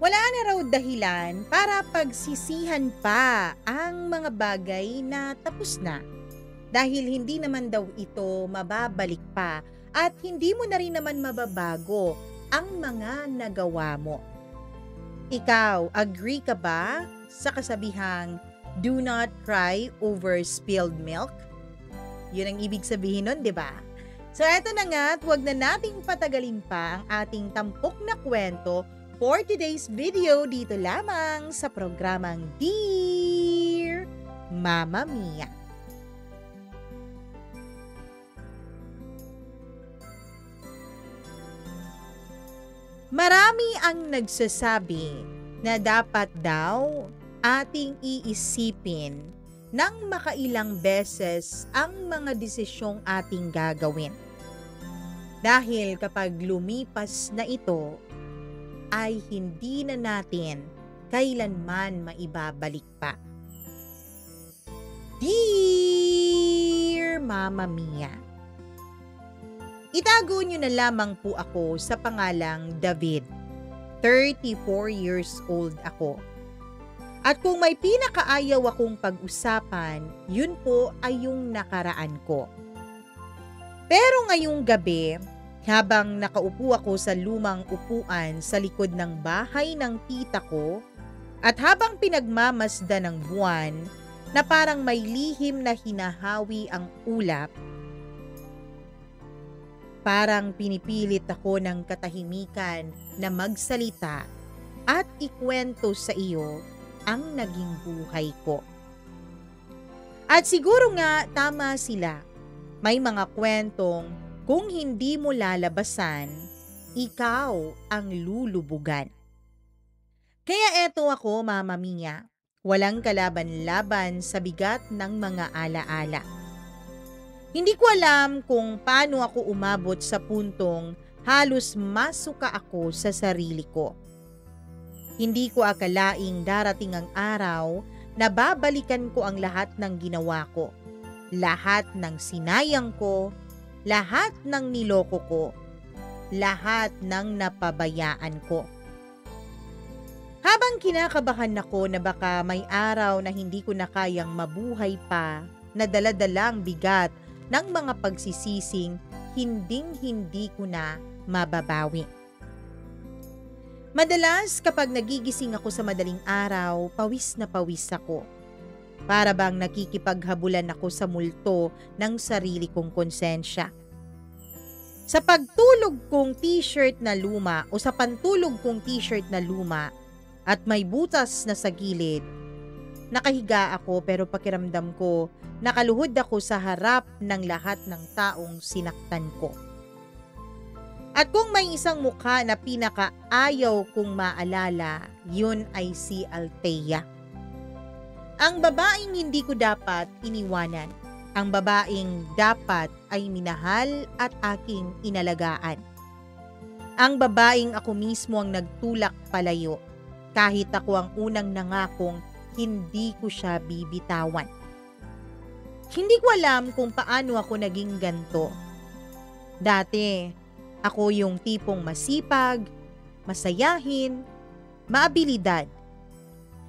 Wala na raw dahilan para pagsisihan pa ang mga bagay na tapos na. Dahil hindi naman daw ito mababalik pa at hindi mo na rin naman mababago ang mga nagawa mo. Ikaw, agree ka ba sa kasabihang do not cry over spilled milk? Yun ang ibig sabihin nun, di ba? So eto na nga at huwag na nating patagalin pa ang ating tampok na kwento for today's video dito lamang sa programang Dear Mama Mia. Marami ang nagsasabi na dapat daw ating iisipin ng makailang beses ang mga desisyong ating gagawin. Dahil kapag lumipas na ito, ay hindi na natin kailanman maibabalik pa. Dear Mama Mia, itago nyo na lamang po ako sa pangalang David. 34 years old ako. At kung may pinakaayaw akong pag-usapan, yun po ay yung nakaraan ko. Pero ngayong gabi, habang nakaupo ako sa lumang upuan sa likod ng bahay ng tita ko, at habang pinagmamasda ng buwan na parang may lihim na hinahawi ang ulap, parang pinipilit ako ng katahimikan na magsalita at ikwento sa iyo ang naging buhay ko. At siguro nga tama sila. May mga kwentong kung hindi mo lalabasan, ikaw ang lulubugan. Kaya eto ako, Mama Mia, walang kalaban-laban sa bigat ng mga alaala. Hindi ko alam kung paano ako umabot sa puntong halos masuka ako sa sarili ko. Hindi ko akalaing darating ang araw na babalikan ko ang lahat ng ginawa ko, lahat ng sinayang ko, lahat ng niloko ko, lahat ng napabayaan ko. Habang kinakabahan ako na baka may araw na hindi ko na kayang mabuhay pa, na dala-dalang bigat ng mga pagsisising hinding-hindi ko na mababawi. Madalas kapag nagigising ako sa madaling araw, pawis na pawis ako. Para bang nakikipaghabulan ako sa multo ng sarili kong konsensya. Sa pagtulog kong t-shirt na luma o sa pantulog kong t-shirt na luma at may butas na sa gilid, nakahiga ako pero pakiramdam ko nakaluhod ako sa harap ng lahat ng taong sinaktan ko. At kung may isang mukha na pinakaayaw kong maalala, yun ay si Althea. Ang babaeng hindi ko dapat iniwanan. Ang babaeng dapat ay minahal at aking inalagaan. Ang babaeng ako mismo ang nagtulak palayo, kahit ako ang unang nangakong hindi ko siya bibitawan. Hindi ko alam kung paano ako naging ganto. Dati, ako yung tipong masipag, masayahin, maabilidad.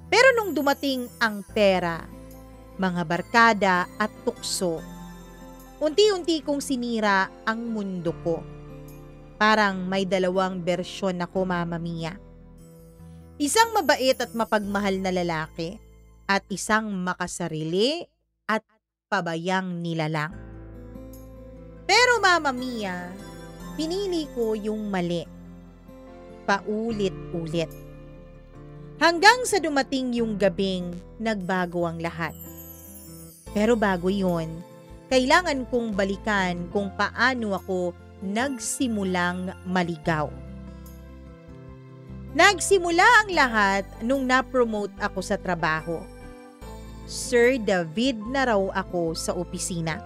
Pero nung dumating ang pera, mga barkada at tukso, unti-unti kong sinira ang mundo ko. Parang may dalawang bersyon ako, Mama Mia. Isang mabait at mapagmahal na lalaki at isang makasarili at pabayang nilalang. Pero Mama Mia, pinili ko yung mali. Paulit-ulit. Hanggang sa dumating yung gabing nagbago ang lahat. Pero bago yun, kailangan kong balikan kung paano ako nagsimulang maligaw. Nagsimula ang lahat nung na-promote ako sa trabaho. Sir David na raw ako sa opisina.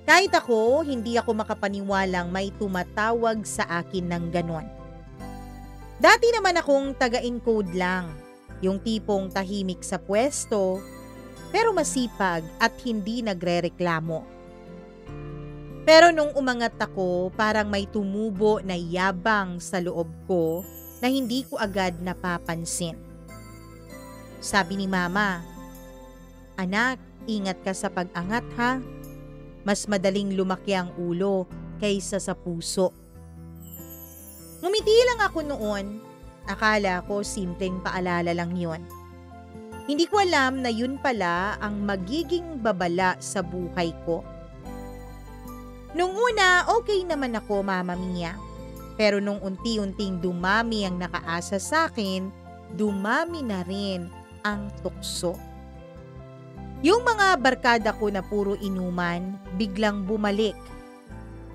Kahit ako, hindi ako makapaniwalang may tumatawag sa akin ng ganon. Dati naman akong taga-encode lang, yung tipong tahimik sa pwesto, pero masipag at hindi nagrereklamo. Pero nung umangat ako, parang may tumubo na yabang sa loob ko na hindi ko agad napapansin. Sabi ni Mama, "Anak, ingat ka sa pag-angat ha. Mas madaling lumaki ang ulo kaysa sa puso." Ngumiti lang ako noon. Akala ko simpleng paalala lang yon. Hindi ko alam na yun pala ang magiging babala sa buhay ko. Nung una, okay naman ako, Mama Mia. Pero nung unti-unting dumami ang nakaasa sa akin, dumami na rin ang tukso. Yung mga barkada ko na puro inuman, biglang bumalik.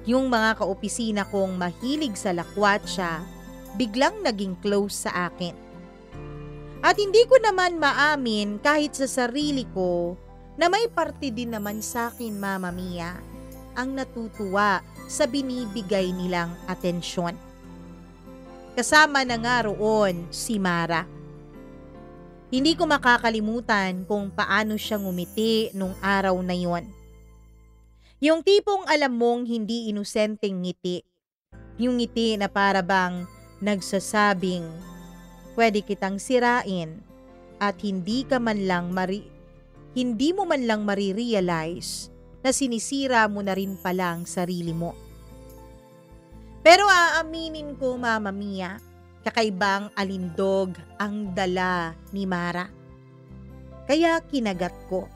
Yung mga kaopisina kong mahilig sa lakwatsa, biglang naging close sa akin. At hindi ko naman maamin kahit sa sarili ko na may parte din naman sa akin, Mama Mia, ang natutuwa sa binibigay nilang atensyon. Kasama na nga roon si Mara. Hindi ko makakalimutan kung paano siya ngumiti nung araw na yon. Yung tipong alam mong hindi inosenteng ngiti. Yung ngiti na para bang nagsasabing, "Pwede kitang sirain at hindi mo man lang marirealize na sinisira mo na rin pala ang sarili mo." Pero aaminin ko, Mama Mia, kakaibang alindog ang dala ni Mara. Kaya kinagat ko.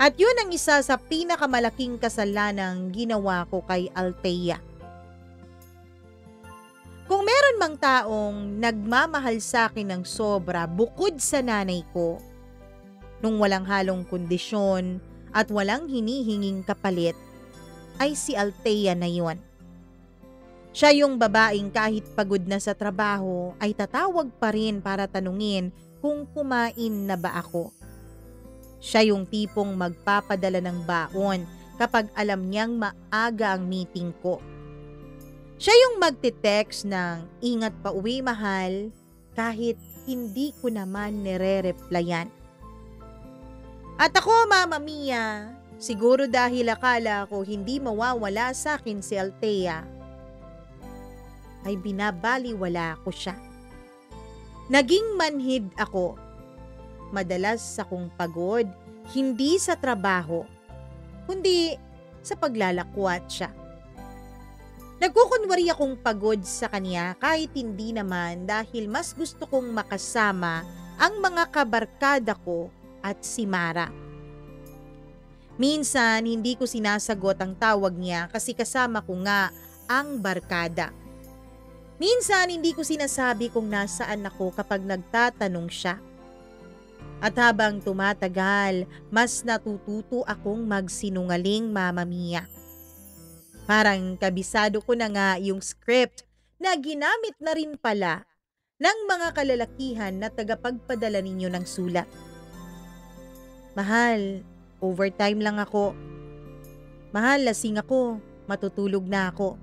At yun ang isa sa pinakamalaking kasalanang ginawa ko kay Althea. Kung meron mang taong nagmamahal sa akin ng sobra bukod sa nanay ko, nung walang halong kondisyon at walang hinihinging kapalit, ay si Althea na yon. Siya yung babaeng kahit pagod na sa trabaho ay tatawag pa rin para tanungin kung kumain na ba ako. Siya yung tipong magpapadala ng baon kapag alam niyang maaga ang meeting ko. Siya yung magte-text ng "Ingat pa uwi, mahal," kahit hindi ko naman nire-replyan. At ako, Mama Mia, siguro dahil akala ko hindi mawawala sa akin si Althea, ay binabaliwala ko siya. Naging manhid ako. Madalas akong pagod, hindi sa trabaho, kundi sa paglalakwat siya. Nagkukunwari akong pagod sa kanya kahit hindi naman, dahil mas gusto kong makasama ang mga kabarkada ko at si Mara. Minsan hindi ko sinasagot ang tawag niya kasi kasama ko nga ang barkada. Minsan hindi ko sinasabi kung nasaan ako kapag nagtatanong siya. At habang tumatagal, mas natututo akong magsinungaling, Mama Mia. Parang kabisado ko na nga yung script na ginamit na rin pala ng mga kalalakihan na tagapagpadala ninyo ng sulat. "Mahal, overtime lang ako." "Mahal, lasing ako, matutulog na ako."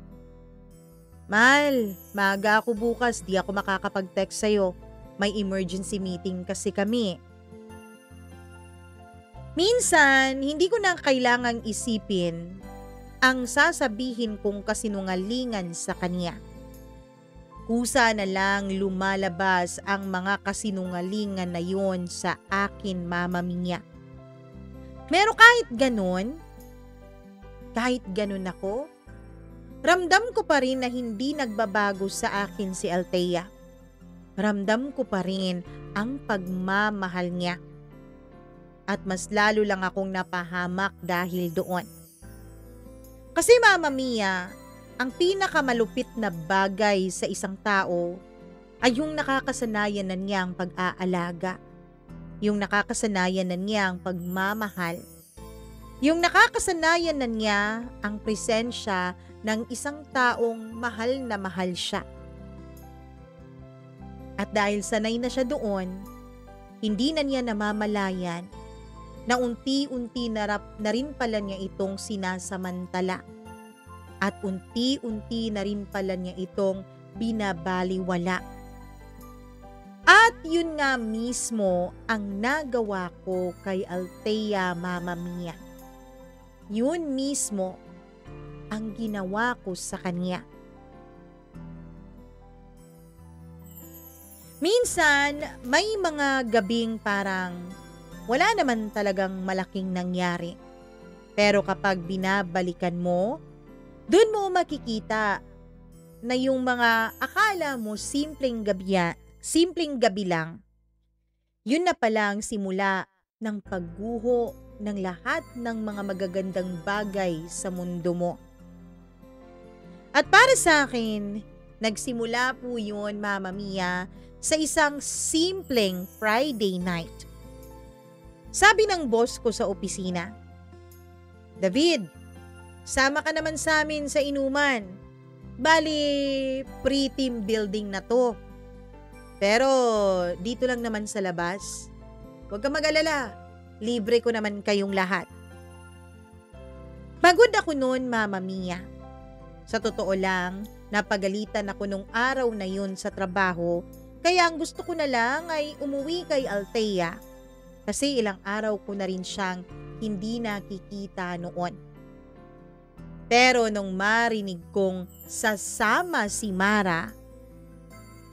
"Mahal, maaga ako bukas, di ako makakapag-text sa'yo. May emergency meeting kasi kami." Minsan, hindi ko na kailangang isipin ang sasabihin kong kasinungalingan sa kanya. Kusa na lang lumalabas ang mga kasinungalingan na yon sa akin, Mama Mia. Pero kahit ganun ako, ramdam ko pa rin na hindi nagbabago sa akin si Althea. Ramdam ko pa rin ang pagmamahal niya. At mas lalo lang akong napahamak dahil doon. Kasi, Mama Mia, ang pinakamalupit na bagay sa isang tao ay yung nakakasanayan na niya ang pag-aalaga. Yung nakakasanayan na niya ang pagmamahal. Yung nakakasanayan na niya ang presensya ng isang taong mahal na mahal siya. At dahil sanay na siya doon, hindi na niya namamalayan na unti-unti na rin pala niya itong sinasamantala. At unti-unti na rin pala niya itong binabaliwala. At yun nga mismo ang nagawa ko kay Althea, Mama Mia. Yun mismo ang ginawa ko sa kanya. Minsan, may mga gabing parang wala naman talagang malaking nangyari. Pero kapag binabalikan mo, dun mo makikita na yung mga akala mo simpleng gabi lang, yun na palang simula ng pagguho ng lahat ng mga magagandang bagay sa mundo mo. At para sa akin, nagsimula po yun, Mama Mia, sa isang simpleng Friday night. Sabi ng boss ko sa opisina, "David, sama ka naman sa amin sa inuman. Bali, pre-team building na to. Pero dito lang naman sa labas. Huwag ka mag-alala, libre ko naman kayong lahat." Pagod ako noon, Mama Mia. Sa totoo lang, napagalitan ako nung araw na yun sa trabaho, kaya ang gusto ko na lang ay umuwi kay Althea. Kasi ilang araw ko na rin siyang hindi nakikita noon. Pero nung marinig kong sasama si Mara,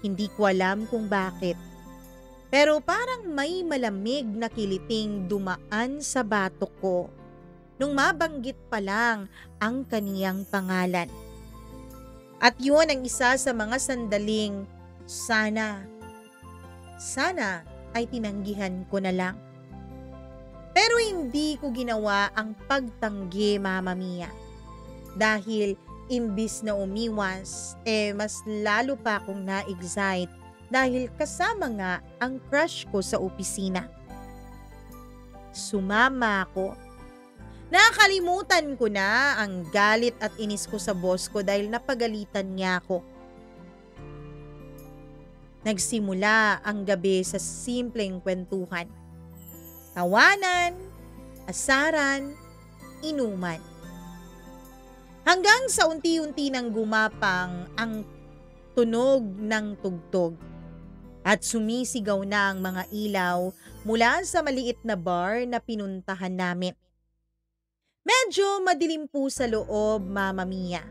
hindi ko alam kung bakit. Pero parang may malamig na kiliting dumaan sa batok ko nung mabanggit pa lang ang kaniyang pangalan. At yun ang isa sa mga sandaling sana ay tinanggihan ko na lang. Pero hindi ko ginawa ang pagtanggi, Mama Mia. Dahil imbis na umiwas, mas lalo pa akong na-excite dahil kasama nga ang crush ko sa opisina. Sumama ako. Nakalimutan ko na ang galit at inis ko sa boss ko dahil napagalitan niya ako. Nagsimula ang gabi sa simpleng kwentuhan. Tawanan, asaran, inuman. Hanggang sa unti-unti nang gumapang ang tunog ng tugtog at sumisigaw na ang mga ilaw mula sa maliit na bar na pinuntahan namin. Medyo madilim po sa loob, Mama Mia.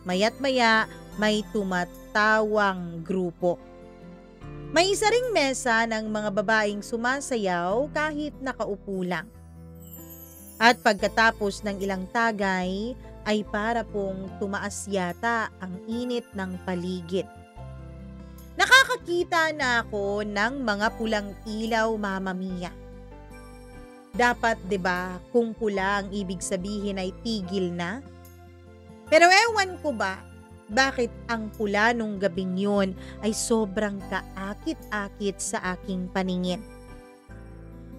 Maya't maya may tumatawang grupo. May isa ring mesa ng mga babaeng sumasayaw kahit nakaupo lang. At pagkatapos ng ilang tagay ay para pong tumaas yata ang init ng paligid. Nakakakita na ako ng mga pulang ilaw, Mama Mia. Dapat 'di ba kung pula ang ibig sabihin ay tigil na? Pero ewan ko ba, bakit ang pula nung gabing yun ay sobrang kaakit-akit sa aking paningin.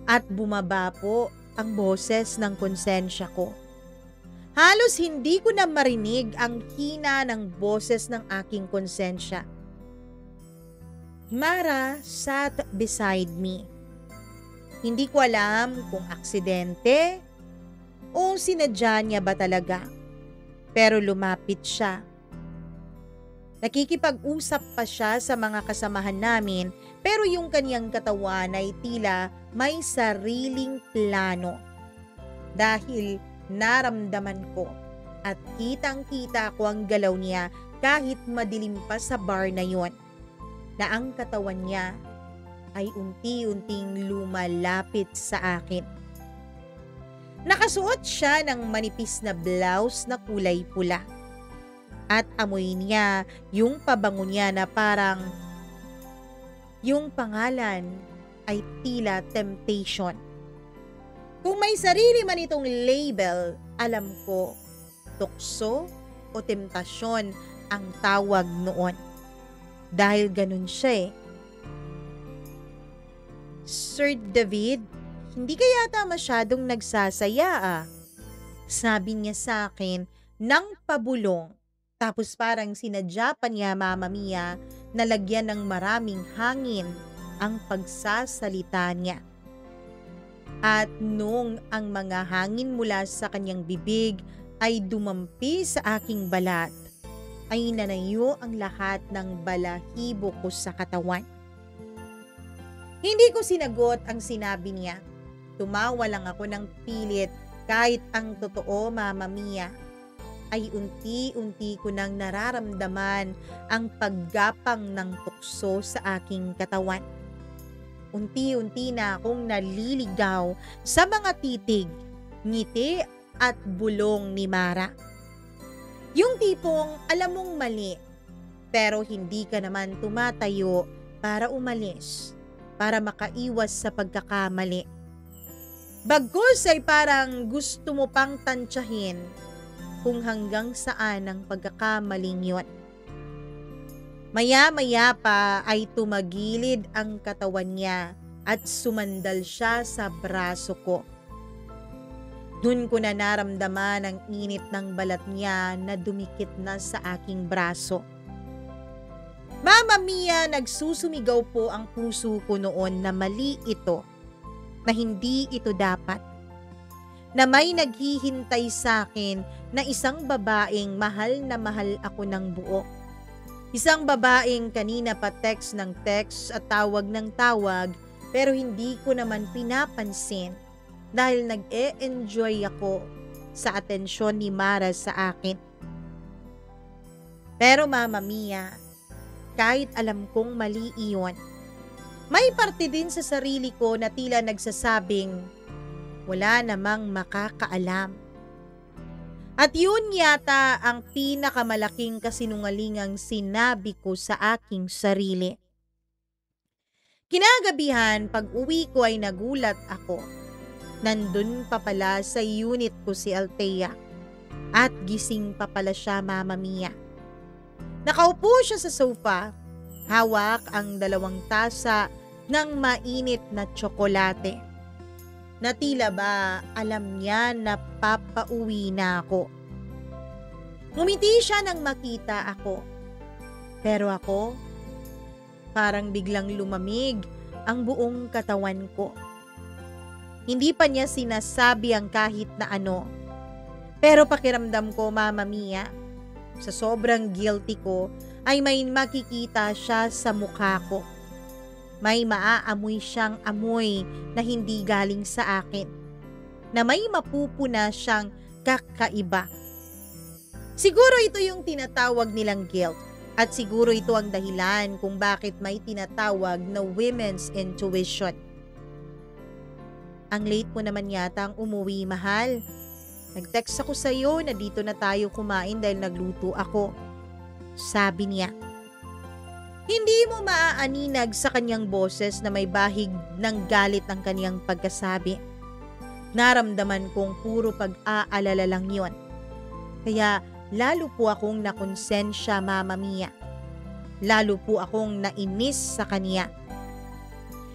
At bumaba po ang boses ng konsensya ko. Halos hindi ko na marinig ang hina ng boses ng aking konsensya. Mara sat beside me. Hindi ko alam kung aksidente o sinadya niya ba talaga. Pero lumapit siya. Nakikipag-usap pa siya sa mga kasamahan namin pero yung kaniyang katawan ay tila may sariling plano. Dahil naramdaman ko at kitang-kita ko ang galaw niya kahit madilim pa sa bar na yon, na ang katawan niya ay unti-unting lumalapit sa akin. Nakasuot siya ng manipis na blouse na kulay pula. At amoy niya yung pabango niya na parang yung pangalan ay tila temptation. Kung may sarili man itong label, alam ko, tukso o temptasyon ang tawag noon. Dahil ganun siya eh. "Sir David, hindi ka yata masyadong nagsasaya ah." Sabi niya sa akin ng pabulong. Tapos parang sinadya pa niya, Mama Mia, na lagyan ng maraming hangin ang pagsasalita niya. At nung ang mga hangin mula sa kanyang bibig ay dumampi sa aking balat, ay nanayo ang lahat ng balahibo ko sa katawan. Hindi ko sinagot ang sinabi niya. Tumawa lang ako ng pilit kahit ang totoo, Mama Mia, ay unti-unti ko nang nararamdaman ang paggapang ng tukso sa aking katawan. Unti-unti na akong naliligaw sa mga titig, ngiti at bulong ni Mara. Yung tipong alam mong mali, pero hindi ka naman tumatayo para umalis, para makaiwas sa pagkakamali. Bagkus ay parang gusto mo pang tantyahin kung hanggang saan ang pagkakamaling yun. Maya-maya pa ay tumagilid ang katawan niya at sumandal siya sa braso ko. Dun ko na naramdaman ang init ng balat niya na dumikit na sa aking braso. Mama Mia, nagsusumigaw po ang puso ko noon na mali ito, na hindi ito dapat. Na may naghihintay sa akin na isang babaeng mahal na mahal ako ng buo. Isang babaeng kanina pa text ng text at tawag ng tawag pero hindi ko naman pinapansin dahil nag-e-enjoy ako sa atensyon ni Mara sa akin. Pero Mama Mia, kahit alam kong mali iyon, may parte din sa sarili ko na tila nagsasabing wala namang makakaalam. At yun yata ang pinakamalaking kasinungalingang sinabi ko sa aking sarili. Kinagabihan, pag uwi ko ay nagulat ako. Nandun pa pala sa unit ko si Althea at gising pa pala siya, Mama Mia. Nakaupo siya sa sofa, hawak ang 2 tasa ng mainit na tsokolate. Na tila ba alam niya na papauwi na ako. Ngumiti siya nang makita ako. Pero ako, parang biglang lumamig ang buong katawan ko. Hindi pa niya sinasabi ang kahit na ano. Pero pakiramdam ko, Mama Mia, sa sobrang guilty ko ay may makikita siya sa mukha ko. May maaamoy siyang amoy na hindi galing sa akin. Na may mapupuna siyang kakaiba. Siguro ito yung tinatawag nilang guilt. At siguro ito ang dahilan kung bakit may tinatawag na women's intuition. Ang late mo naman yata ang umuwi, mahal. Nag-text ako sa'yo na dito na tayo kumain dahil nagluto ako. Sabi niya. Hindi mo maaaninag sa kanyang boses na may bahig ng galit ang kanyang pagkasabi. Naramdaman kong puro pag-aalala lang yon. Kaya lalo po akong nakonsensya, Mama Mia. Lalo po akong nainis sa kanya.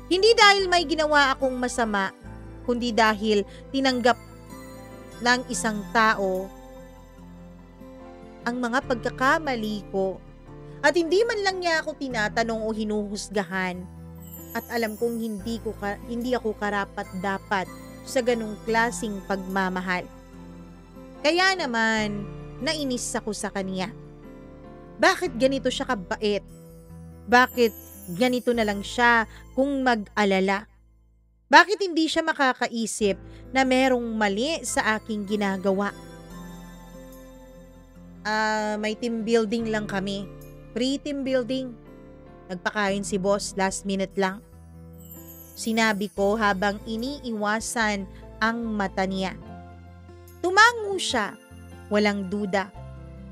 Hindi dahil may ginawa akong masama, kundi dahil tinanggap ng isang tao ang mga pagkakamali ko at hindi man lang niya ako tinatanong o hinuhusgahan at alam kong hindi ako karapat-dapat sa ganung klasing pagmamahal. Kaya naman, nainis ako sa kanya. Bakit ganito siya kabait? Bakit ganito na lang siya kung mag-alala? Bakit hindi siya makakaisip na merong mali sa aking ginagawa? May team building lang kami. Pre-team building. Nagpakain si boss last minute lang. Sinabi ko habang iniiwasan ang mata niya. Tumango siya. Walang duda.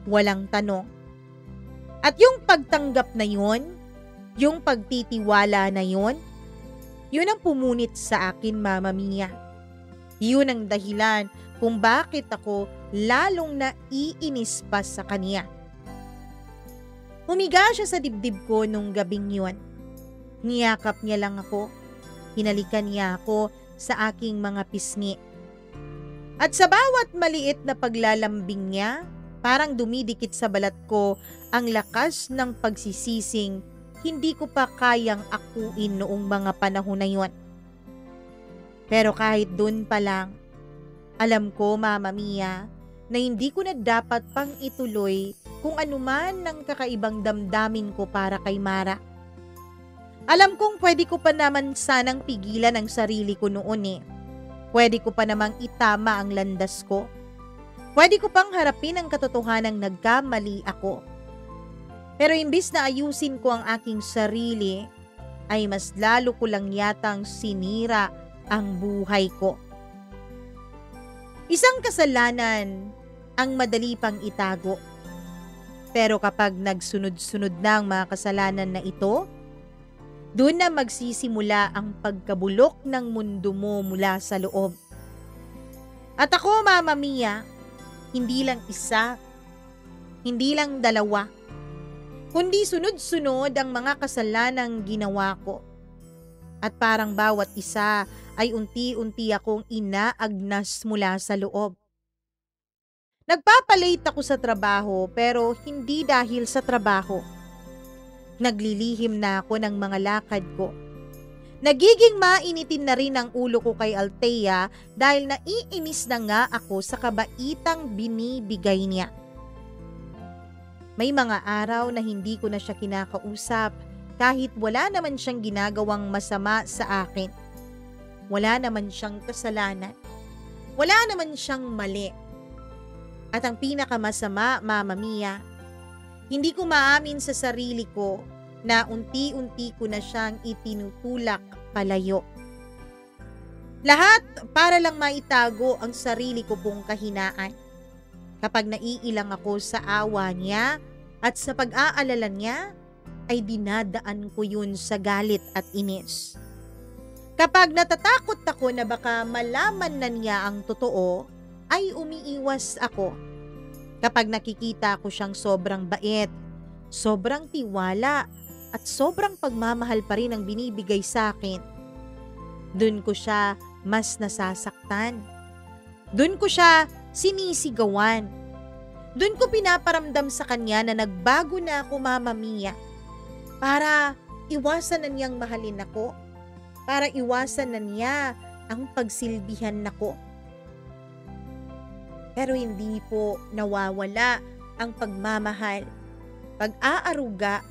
Walang tanong. At yung pagtanggap na yun, yung pagtitiwala na yun ang pumunit sa akin, Mama Mia. Yun ang dahilan kung bakit ako lalong naiinis pa sa kanya. Humiga siya sa dibdib ko nung gabing yun. Niyakap niya lang ako. Hinalikan niya ako sa aking mga pisngi. At sa bawat maliit na paglalambing niya, parang dumidikit sa balat ko ang lakas ng pagsisising hindi ko pa kayang akuin noong mga panahon na yun. Pero kahit dun pa lang, alam ko, Mama Mia, na hindi ko na dapat pang ituloy kung anuman ng kakaibang damdamin ko para kay Mara. Alam kong pwede ko pa naman sanang pigilan ang sarili ko noon eh. Pwede ko pa namang itama ang landas ko. Pwede ko pang harapin ang katotohanang nagkamali ako. Pero imbis na ayusin ko ang aking sarili, ay mas lalo ko lang yatang sinira ang buhay ko. Isang kasalanan ang madali pang itago. Pero kapag nagsunod-sunod na ang mga kasalanan na ito, doon na magsisimula ang pagkabulok ng mundo mo mula sa loob. At ako, Mama Mia, hindi lang isa, hindi lang dalawa, kundi sunod-sunod ang mga kasalanang ginawa ko. At parang bawat isa ay unti-unti akong inaagnas mula sa loob. Nagpapalate ako sa trabaho pero hindi dahil sa trabaho. Naglilihim na ako ng mga lakad ko. Nagiging mainitin na rin ang ulo ko kay Althea dahil naiinis na nga ako sa kabaitang binibigay niya. May mga araw na hindi ko na siya kinakausap kahit wala naman siyang ginagawang masama sa akin. Wala naman siyang kasalanan. Wala naman siyang mali. At ang pinakamasama, Mama Mia, hindi ko maamin sa sarili ko na unti-unti ko na siyang itinutulak palayo. Lahat para lang maitago ang sarili ko pong kahinaan. Kapag naiilang ako sa awa niya at sa pag-aalala niya, ay dinadaan ko yun sa galit at inis. Kapag natatakot ako na baka malaman na niya ang totoo, ay umiiwas ako. Kapag nakikita ko siyang sobrang bait, sobrang tiwala, at sobrang pagmamahal pa rin ang binibigay sa akin, dun ko siya mas nasasaktan. Dun ko siya sinisigawan. Dun ko pinaparamdam sa kanya na nagbago na ako, Mama Mia, para iwasan na niyang mahalin ako, para iwasan na niya ang pagsilbihan nako. Pero hindi po nawawala ang pagmamahal, pag-aaruga,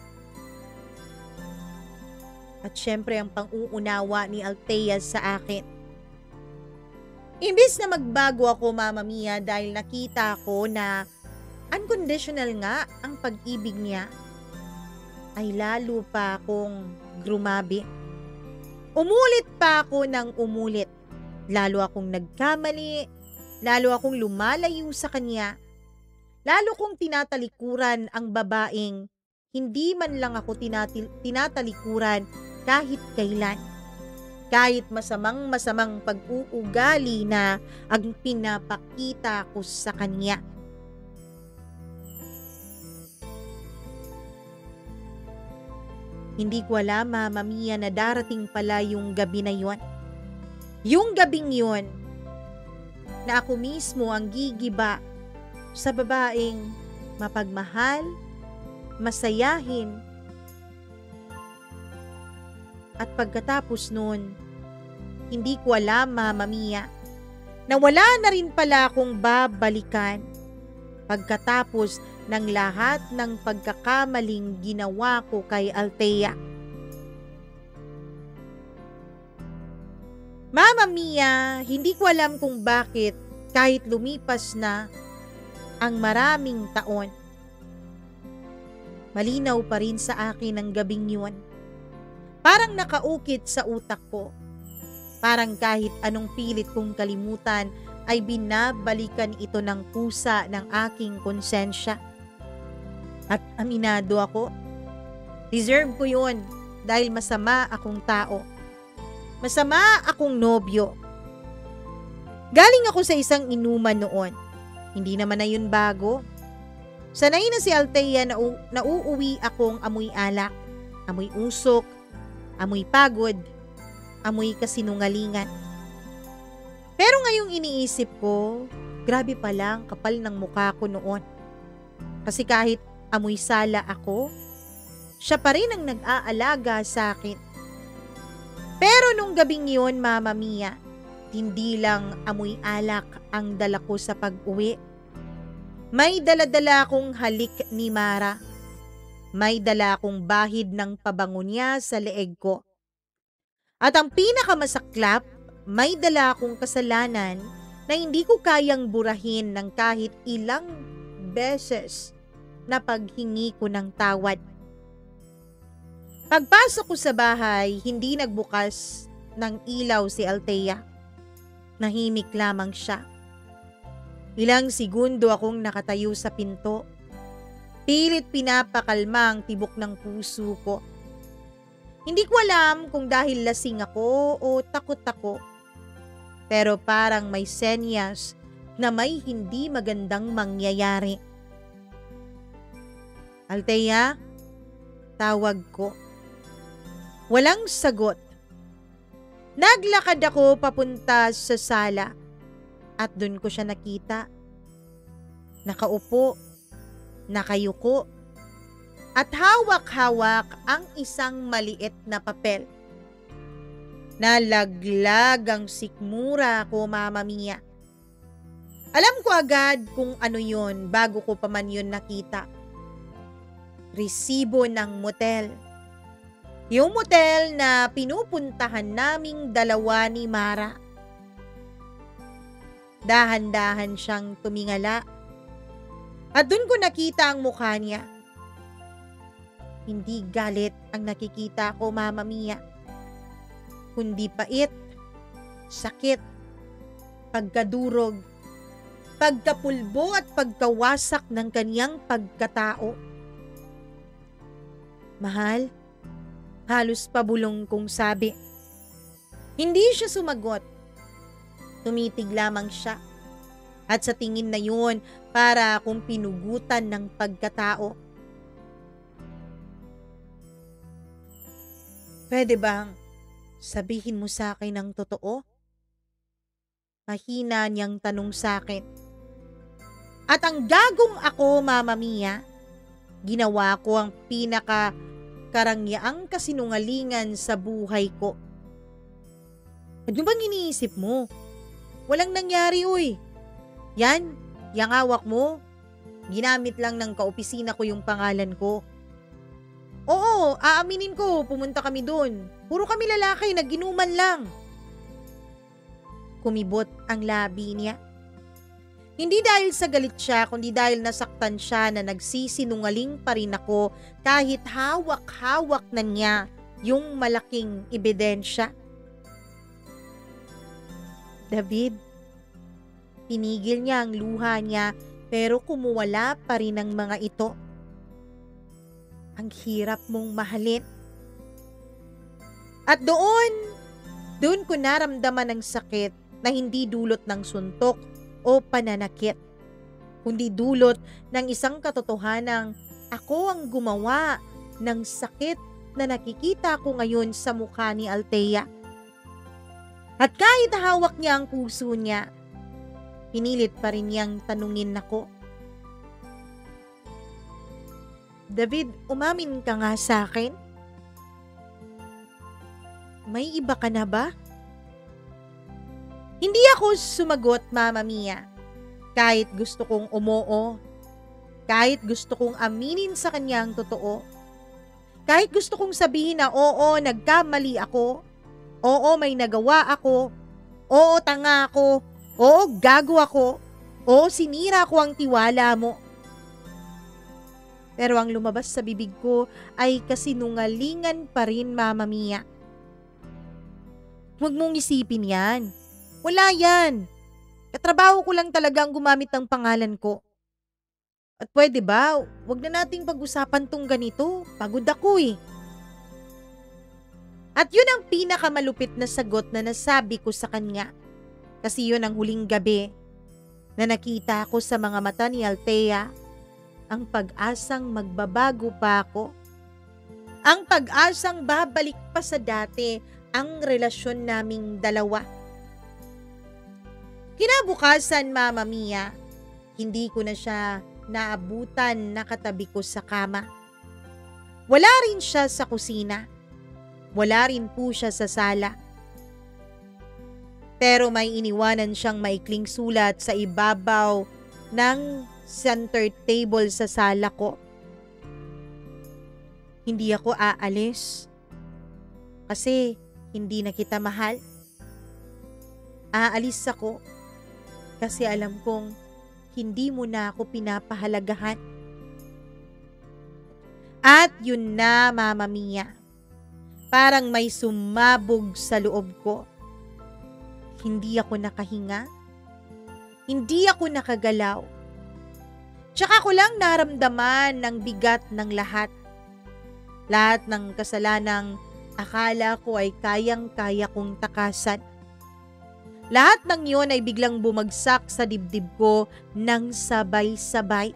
at syempre ang pang-uunawa ni Althea sa akin. Imbis na magbago ako, Mama Mia, dahil nakita ko na unconditional nga ang pag-ibig niya, ay lalo pa akong grumabi. Umulit pa ako ng umulit. Lalo akong nagkamali, lalo akong lumalayo sa kanya, lalo kong tinatalikuran ang babaeng hindi man lang ako tinatalikuran kahit kailan. Kahit masamang pag-uugali na ang pinapakita ko sa kanya. Hindi ko alam, Mama Mia, na darating pala yung gabi na yon. Yung gabing yon na ako mismo ang gigiba sa babaeng mapagmahal, masayahin, at pagkatapos nun, hindi ko alam, Mama Mia, na wala na rin pala akong babalikan pagkatapos ng lahat ng pagkakamaling ginawa ko kay Althea. Mama Mia, hindi ko alam kung bakit kahit lumipas na ang maraming taon, malinaw pa rin sa akin ang gabing yun. Parang nakaukit sa utak ko. Parang kahit anong pilit kong kalimutan ay binabalikan ito ng pusa ng aking konsensya. At aminado ako, deserve ko yun dahil masama akong tao. Masama akong nobyo. Galing ako sa isang inuman noon. Hindi naman na yun bago. Sanay na si Althea na nauuwi akong amoy alak, amoy usok, amoy pagod, amoy kasinungalingan. Pero ngayong iniisip ko, grabe palang kapal ng mukha ko noon. Kasi kahit amoy sala ako, siya pa rin ang nag-aalaga sa akin. Pero nung gabing yun, Mama Mia, hindi lang amoy alak ang dala ko sa pag-uwi. May dala-dala akong halik ni Mara. May dala akong bahid ng pabango niya sa leeg ko. At ang pinakamasaklap, may dala akong kasalanan na hindi ko kayang burahin ng kahit ilang beses na paghingi ko ng tawad. Pagpasok ko sa bahay, hindi nagbukas ng ilaw si Althea. Nahimik lamang siya. Ilang segundo akong nakatayo sa pinto. Pilit pinapakalma ang tibok ng puso ko. Hindi ko alam kung dahil lasing ako o takot ako. Pero parang may senyas na may hindi magandang mangyayari. Althea, tawag ko. Walang sagot. Naglakad ako papunta sa sala at doon ko siya nakita. Nakaupo, nakayuko, at hawak-hawak ang isang maliit na papel. Nalaglag ang sikmura ko, Mama Mia. Alam ko agad kung ano yun bago ko pa man yun nakita. Resibo ng motel. Yung motel na pinupuntahan naming dalawa ni Mara. Dahan-dahan siyang tumingala. At dun ko nakita ang mukha niya. Hindi galit ang nakikita ko, Mama Mia. Kundi pait, sakit, pagkadurog, pagkapulbo at pagkawasak ng kaniyang pagkatao. Mahal, halos pabulong kong sabi. Hindi siya sumagot. Tumitig lamang siya. At sa tingin na yun, para akong pinugutan ng pagkatao. Pwede bang sabihin mo sa akin ang totoo? Mahina niyang tanong sa akin. At ang gagong ako, Mama Mia, ginawa ko ang pinakakarangyaang kasinungalingan sa buhay ko. Ano bang iniisip mo? Walang nangyari, uy. Yan, yung hawak mo. Ginamit lang ng kaopisina ko yung pangalan ko. Oo, aaminin ko, pumunta kami doon. Puro kami lalaki, naginuman lang. Kumibot ang labi niya. Hindi dahil sa galit siya, kundi dahil nasaktan siya na nagsisinungaling pa rin ako kahit hawak-hawak na niya yung malaking ebidensya. David, pinigil niya ang luha niya pero kumuwala pa rin ang mga ito. Ang hirap mong mahalin. At doon ko naramdaman ang sakit na hindi dulot ng suntok o pananakit, kundi dulot ng isang katotohanang ako ang gumawa ng sakit na nakikita ko ngayon sa mukha ni Althea. At kahit hawak niya ang puso niya, pinilit pa rin niyang tanungin ako. David, umamin ka nga sa akin? May iba ka na ba? Hindi ako sumagot, Mama Mia. Kahit gusto kong umoo, kahit gusto kong aminin sa kanya ang totoo, kahit gusto kong sabihin na oo, nagkamali ako, oo, may nagawa ako, oo, tanga ako, oo, gago ako, oo, sinira ko ang tiwala mo. Pero ang lumabas sa bibig ko ay kasinungalingan pa rin, Mama Mia. Huwag mong isipin yan. Wala yan. Katrabaho ko lang talaga ang gumamit ng pangalan ko. At pwede ba, huwag na nating pag-usapan tong ganito. Pagod ako eh. At yun ang pinakamalupit na sagot na nasabi ko sa kanya. Kasi yun ang huling gabi na nakita ko sa mga mata ni Althea ang pag-asang magbabago pa ako. Ang pag-asang babalik pa sa dati ang relasyon naming dalawa. Kinabukasan, Mama Mia, hindi ko na siya naabutan na katabi ko sa kama. Wala rin siya sa kusina. Wala rin po siya sa sala. Pero may iniwanan siyang maikling sulat sa ibabaw ng center table sa sala ko. Hindi ako aalis. Kasi hindi na kita mahal. Aalis ako Kasi alam kong hindi mo na ako pinapahalagahan. At yun na, Mama Mia. Parang may sumabog sa loob ko. Hindi ako nakahinga. Hindi ako nakagalaw. Tsaka ko lang naramdaman ng bigat ng lahat. Lahat ng kasalanang akala ko ay kayang-kaya kong takasan. Lahat ng yun ay biglang bumagsak sa dibdib ko ng sabay-sabay.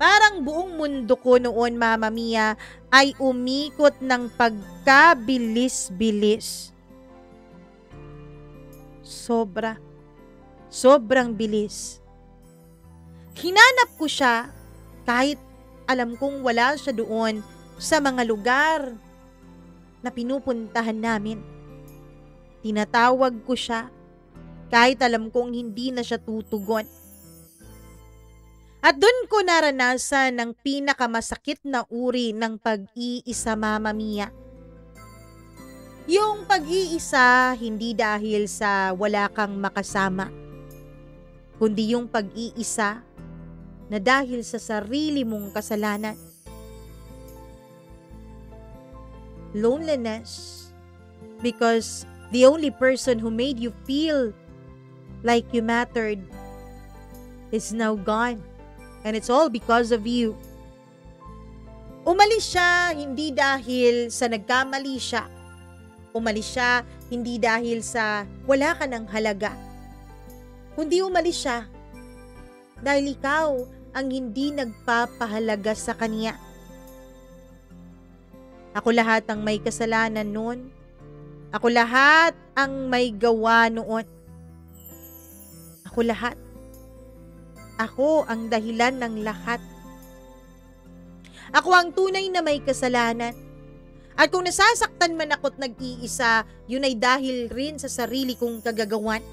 Parang buong mundo ko noon, Mama Mia, ay umikot ng pagkabilis-bilis. Sobrang bilis. Hinanap ko siya kahit alam kong wala siya doon sa mga lugar na pinupuntahan namin. Tinatawag ko siya kahit alam kong hindi na siya tutugon. At doon ko naranasan ang pinakamasakit na uri ng pag-iisa, Mama Mia. Yung pag-iisa hindi dahil sa wala kang makasama, kundi yung pag-iisa na dahil sa sarili mong kasalanan. Loneliness because the only person who made you feel like you mattered is now gone. And it's all because of you. Umalis siya hindi dahil sa nagkamali siya. Umalis siya hindi dahil sa wala ka ng halaga. Kundi umalis siya dahil ikaw ang hindi nagpapahalaga sa kanya. Ako lahat ang may kasalanan noon. Ako lahat ang may gawa noon. Ako lahat. Ako ang dahilan ng lahat. Ako ang tunay na may kasalanan. At kung nasasaktan man ako't nag-iisa, yun ay dahil rin sa sarili kong kagagawan.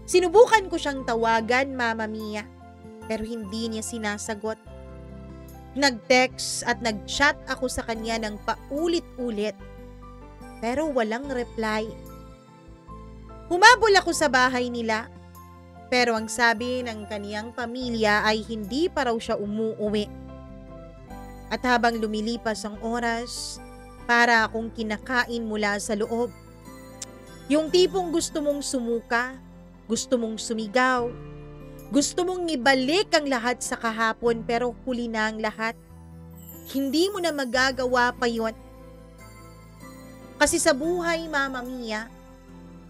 Sinubukan ko siyang tawagan, Mama Mia, pero hindi niya sinasagot. Nag-text at nag-chat ako sa kanya ng paulit-ulit, pero walang reply. Humabol ako sa bahay nila. Pero ang sabi ng kaniyang pamilya ay hindi pa raw siya umuuwi. At habang lumilipas ang oras, para akong kinakain mula sa loob. Yung tipong gusto mong sumuka, gusto mong sumigaw, gusto mong ibalik ang lahat sa kahapon pero huli na ang lahat. Hindi mo na magagawa pa yon. Kasi sa buhay, Mama Mia,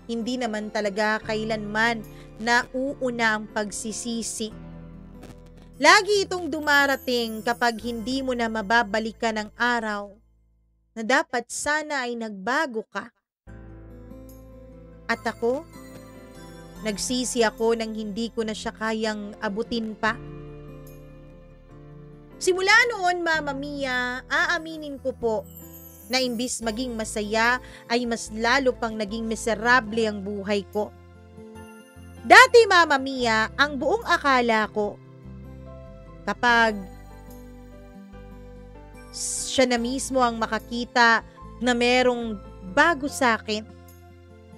hindi naman talaga kailanman nauuna ang pagsisisi. Lagi itong dumarating kapag hindi mo na mababalikan ang araw na dapat sana ay nagbago ka. At ako, nagsisi ako nang hindi ko na siya kayang abutin pa. Simula noon, Mama Mia, aaminin ko po na imbis maging masaya ay mas lalo pang naging miserable ang buhay ko. Dati, Mama Mia, ang buong akala ko, kapag siya na mismo ang makakita na merong bago sa akin,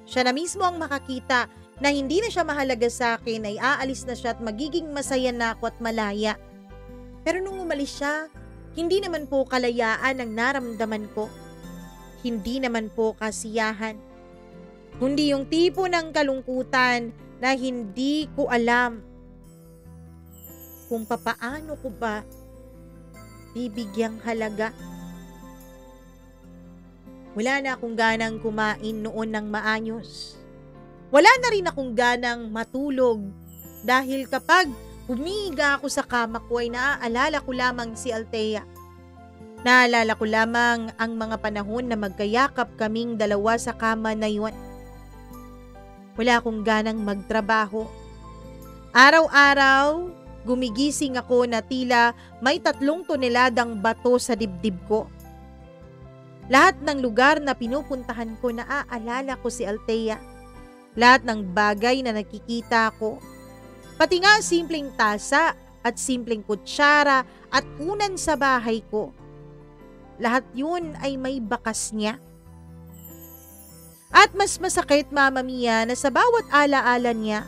siya na mismo ang makakita na hindi na siya mahalaga sa akin, ay aalis na siya at magiging masaya na ako at malaya. Pero nung umalis siya, hindi naman po kalayaan ang naramdaman ko. Hindi naman po kasiyahan. Kundi yung tipo ng kalungkutan na hindi ko alam kung papaano ko ba bibigyang halaga. Wala na akong ganang kumain noon ng maayos. Wala na rin akong ganang matulog dahil kapag humiga ako sa kama ko ay naaalala ko lamang si Althea. Naalala ko lamang ang mga panahon na magkayakap kaming dalawa sa kama na yun. Wala akong ganang magtrabaho. Araw-araw, gumigising ako na tila may 3 toneladang bato sa dibdib ko. Lahat ng lugar na pinupuntahan ko, naaalala ko si Althea. Lahat ng bagay na nakikita ko. Pati nga simpleng tasa at simpleng kutsara at unan sa bahay ko. Lahat yun ay may bakas niya. At mas masakit, Mama Mia, na sa bawat alaala niya,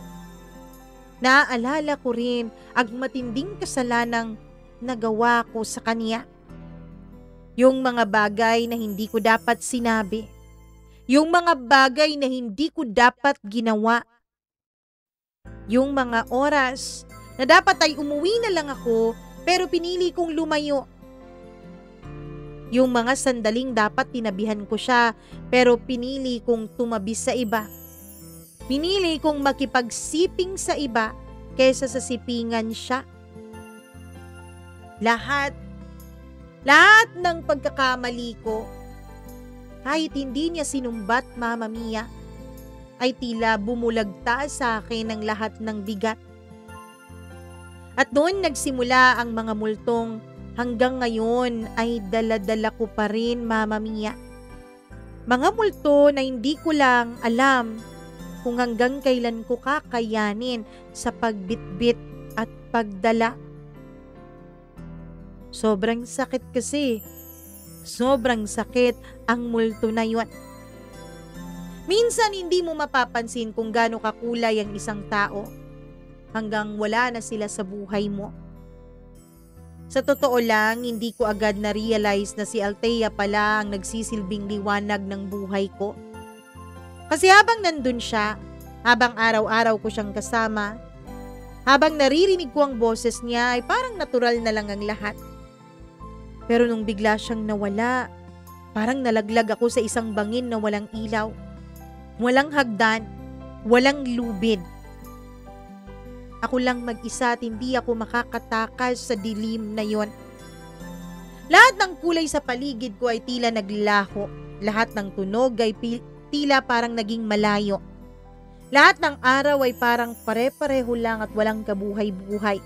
naaalala ko rin ang matinding kasalanang nagawa ko sa kanya. Yung mga bagay na hindi ko dapat sinabi. Yung mga bagay na hindi ko dapat ginawa. Yung mga oras na dapat ay umuwi na lang ako pero pinili kong lumayo. Yung mga sandaling dapat tinabihan ko siya pero pinili kong tumabi sa iba. Pinili kong makipagsiping sa iba kaysa sa sipingan siya. Lahat ng pagkakamali ko, kahit hindi niya sinumbat, Mama Mia, ay tila bumulagta sa akin ang lahat ng bigat. At doon nagsimula ang mga multong hanggang ngayon ay dala-dala ko pa rin, Mama Mia. Mga multo na hindi ko lang alam kung hanggang kailan ko kakayanin sa pagbitbit at pagdala. Sobrang sakit kasi. Sobrang sakit ang multo na yun. Minsan hindi mo mapapansin kung gaano kakulay ang isang tao hanggang wala na sila sa buhay mo. Sa totoo lang, hindi ko agad na-realize na si Althea pala ang nagsisilbing liwanag ng buhay ko. Kasi habang nandun siya, habang araw-araw ko siyang kasama, habang naririnig ko ang boses niya ay parang natural na lang ang lahat. Pero nung bigla siyang nawala, parang nalaglag ako sa isang bangin na walang ilaw, walang hagdan, walang lubid. Ako lang mag-isa at hindi ako makakatakas sa dilim na yon. Lahat ng kulay sa paligid ko ay tila naglaho. Lahat ng tunog ay tila parang naging malayo. Lahat ng araw ay parang pare-pareho lang at walang kabuhay-buhay.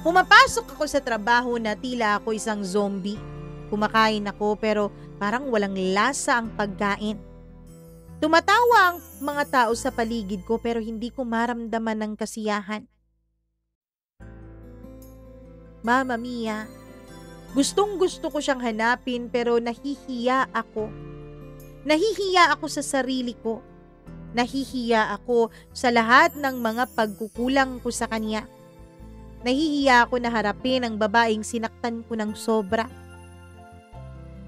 Pumapasok ako sa trabaho na tila ako isang zombie. Kumakain ako pero parang walang lasa ang pagkain. Tumatawa ang mga tao sa paligid ko pero hindi ko maramdaman ng kasiyahan. Mama Mia, gustong-gusto ko siyang hanapin pero nahihiya ako. Nahihiya ako sa sarili ko. Nahihiya ako sa lahat ng mga pagkukulang ko sa kanya. Nahihiya ako na harapin ang babaeng sinaktan ko ng sobra.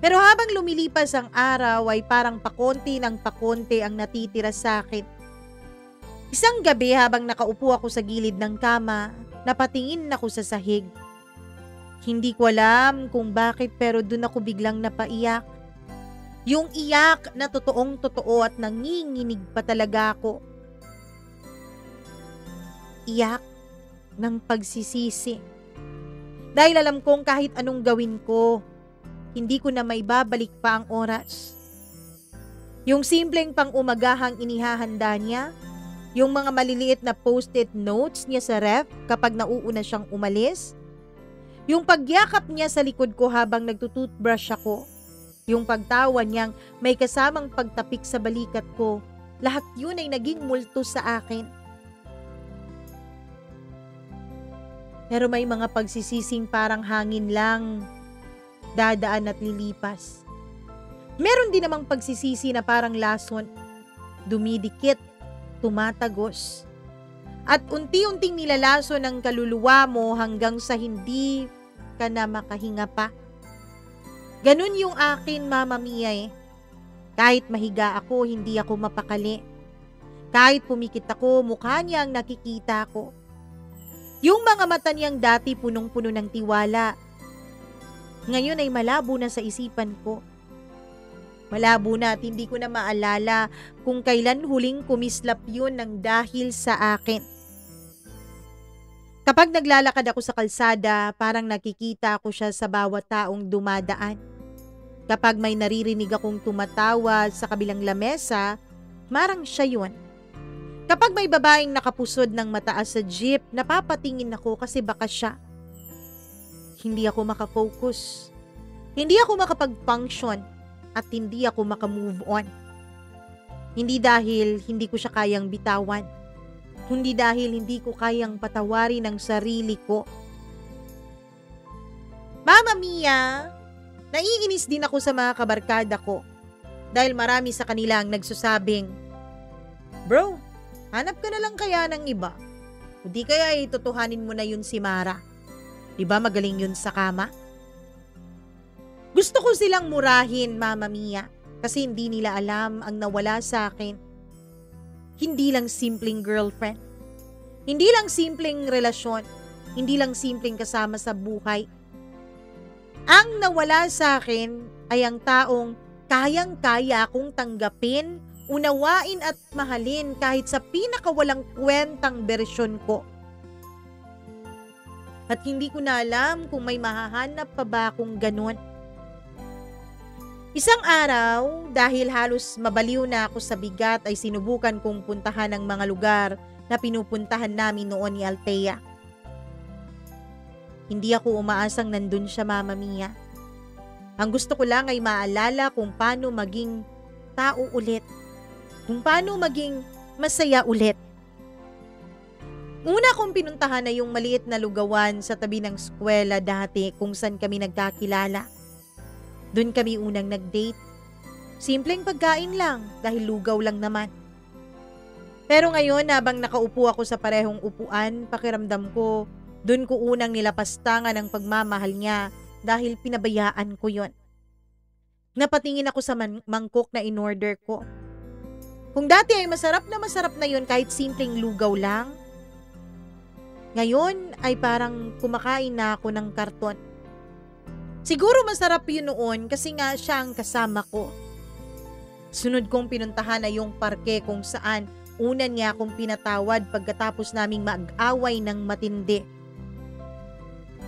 Pero habang lumilipas ang araw ay parang pakonti ng pakonti ang natitira sa akin. Isang gabi habang nakaupo ako sa gilid ng kama, napatingin ako sa sahig. Hindi ko alam kung bakit pero dun ako biglang napaiyak. Yung iyak na totoong totoo at nanginginig pa talaga ako. Iyak ng pagsisisi. Dahil alam kong kahit anong gawin ko, hindi ko na maibabalik pa ang oras. Yung simpleng pang-umagahang inihahanda niya, yung mga maliliit na post-it notes niya sa ref kapag nauuna siyang umalis, yung pagyakap niya sa likod ko habang nagtututbrush ako, yung pagtawa niyang may kasamang pagtapik sa balikat ko, lahat yun ay naging multo sa akin. Pero may mga pagsisising parang hangin lang, dadaan at lilipas. Meron din namang pagsisisi na parang lason, dumidikit, tumatagos. At unti-unting nilalason ng kaluluwa mo hanggang sa hindi ka na makahinga pa. Ganun yung akin, Mama Mia eh. Kahit mahiga ako, hindi ako mapakali. Kahit pumikit ako, mukha niya ang nakikita ko. Yung mga mata niyang dati punong-puno ng tiwala, ngayon ay malabo na sa isipan ko. Malabo na at hindi ko na maalala kung kailan huling kumislap yun ng dahil sa akin. Kapag naglalakad ako sa kalsada, parang nakikita ko siya sa bawat taong dumadaan. Kapag may naririnig akong tumatawa sa kabilang lamesa, marang siya yun. Kapag may babaeng nakapusod ng mataas sa jeep, napapatingin ako kasi baka siya. Hindi ako makafocus. Hindi ako makapag-function at hindi ako makamove on. Hindi dahil hindi ko siya kayang bitawan. Hindi dahil hindi ko kayang patawarin ang sarili ko. Mama Mia, naiinis din ako sa mga kabarkada ko. dahil marami sa kanila ang nagsasabing, "Bro, hanap ka na lang kaya ng iba? O di kaya itutuhanin mo na yun si Mara. Di ba magaling yun sa kama?" Gusto ko silang murahin, Mama Mia, kasi hindi nila alam ang nawala sa akin. Hindi lang simpleng girlfriend. Hindi lang simpleng relasyon. Hindi lang simpleng kasama sa buhay. Ang nawala sa akin ay ang taong kayang-kaya akong tanggapin, unawain at mahalin kahit sa pinakawalang kwentang bersyon ko. At hindi ko na alam kung may mahahanap pa ba akong ganon. Isang araw, dahil halos mabaliw na ako sa bigat, ay sinubukan kong puntahan ang mga lugar na pinupuntahan namin noon ni Althea. Hindi ako umaasang nandun siya, Mama Mia. Ang gusto ko lang ay maalala kung paano maging tao ulit. Kung paano maging masaya ulit. Una kong pinuntahan na yung maliit na lugawan sa tabi ng eskwela dati kung saan kami nagkakilala. Doon kami unang nag-date. Simpleng pagkain lang dahil lugaw lang naman. Pero ngayon, habang nakaupo ako sa parehong upuan, pakiramdam ko, doon ko unang nilapastangan ang pagmamahal niya dahil pinabayaan ko yon. Napatingin ako sa mangkok na in-order ko. Kung dati ay masarap na yun kahit simpleng lugaw lang, ngayon ay parang kumakain na ako ng karton. Siguro masarap yun noon kasi nga siya ang kasama ko. Sunod kong pinuntahan na yung parke kung saan una niya akong pinatawad pagkatapos naming mag-away ng matindi.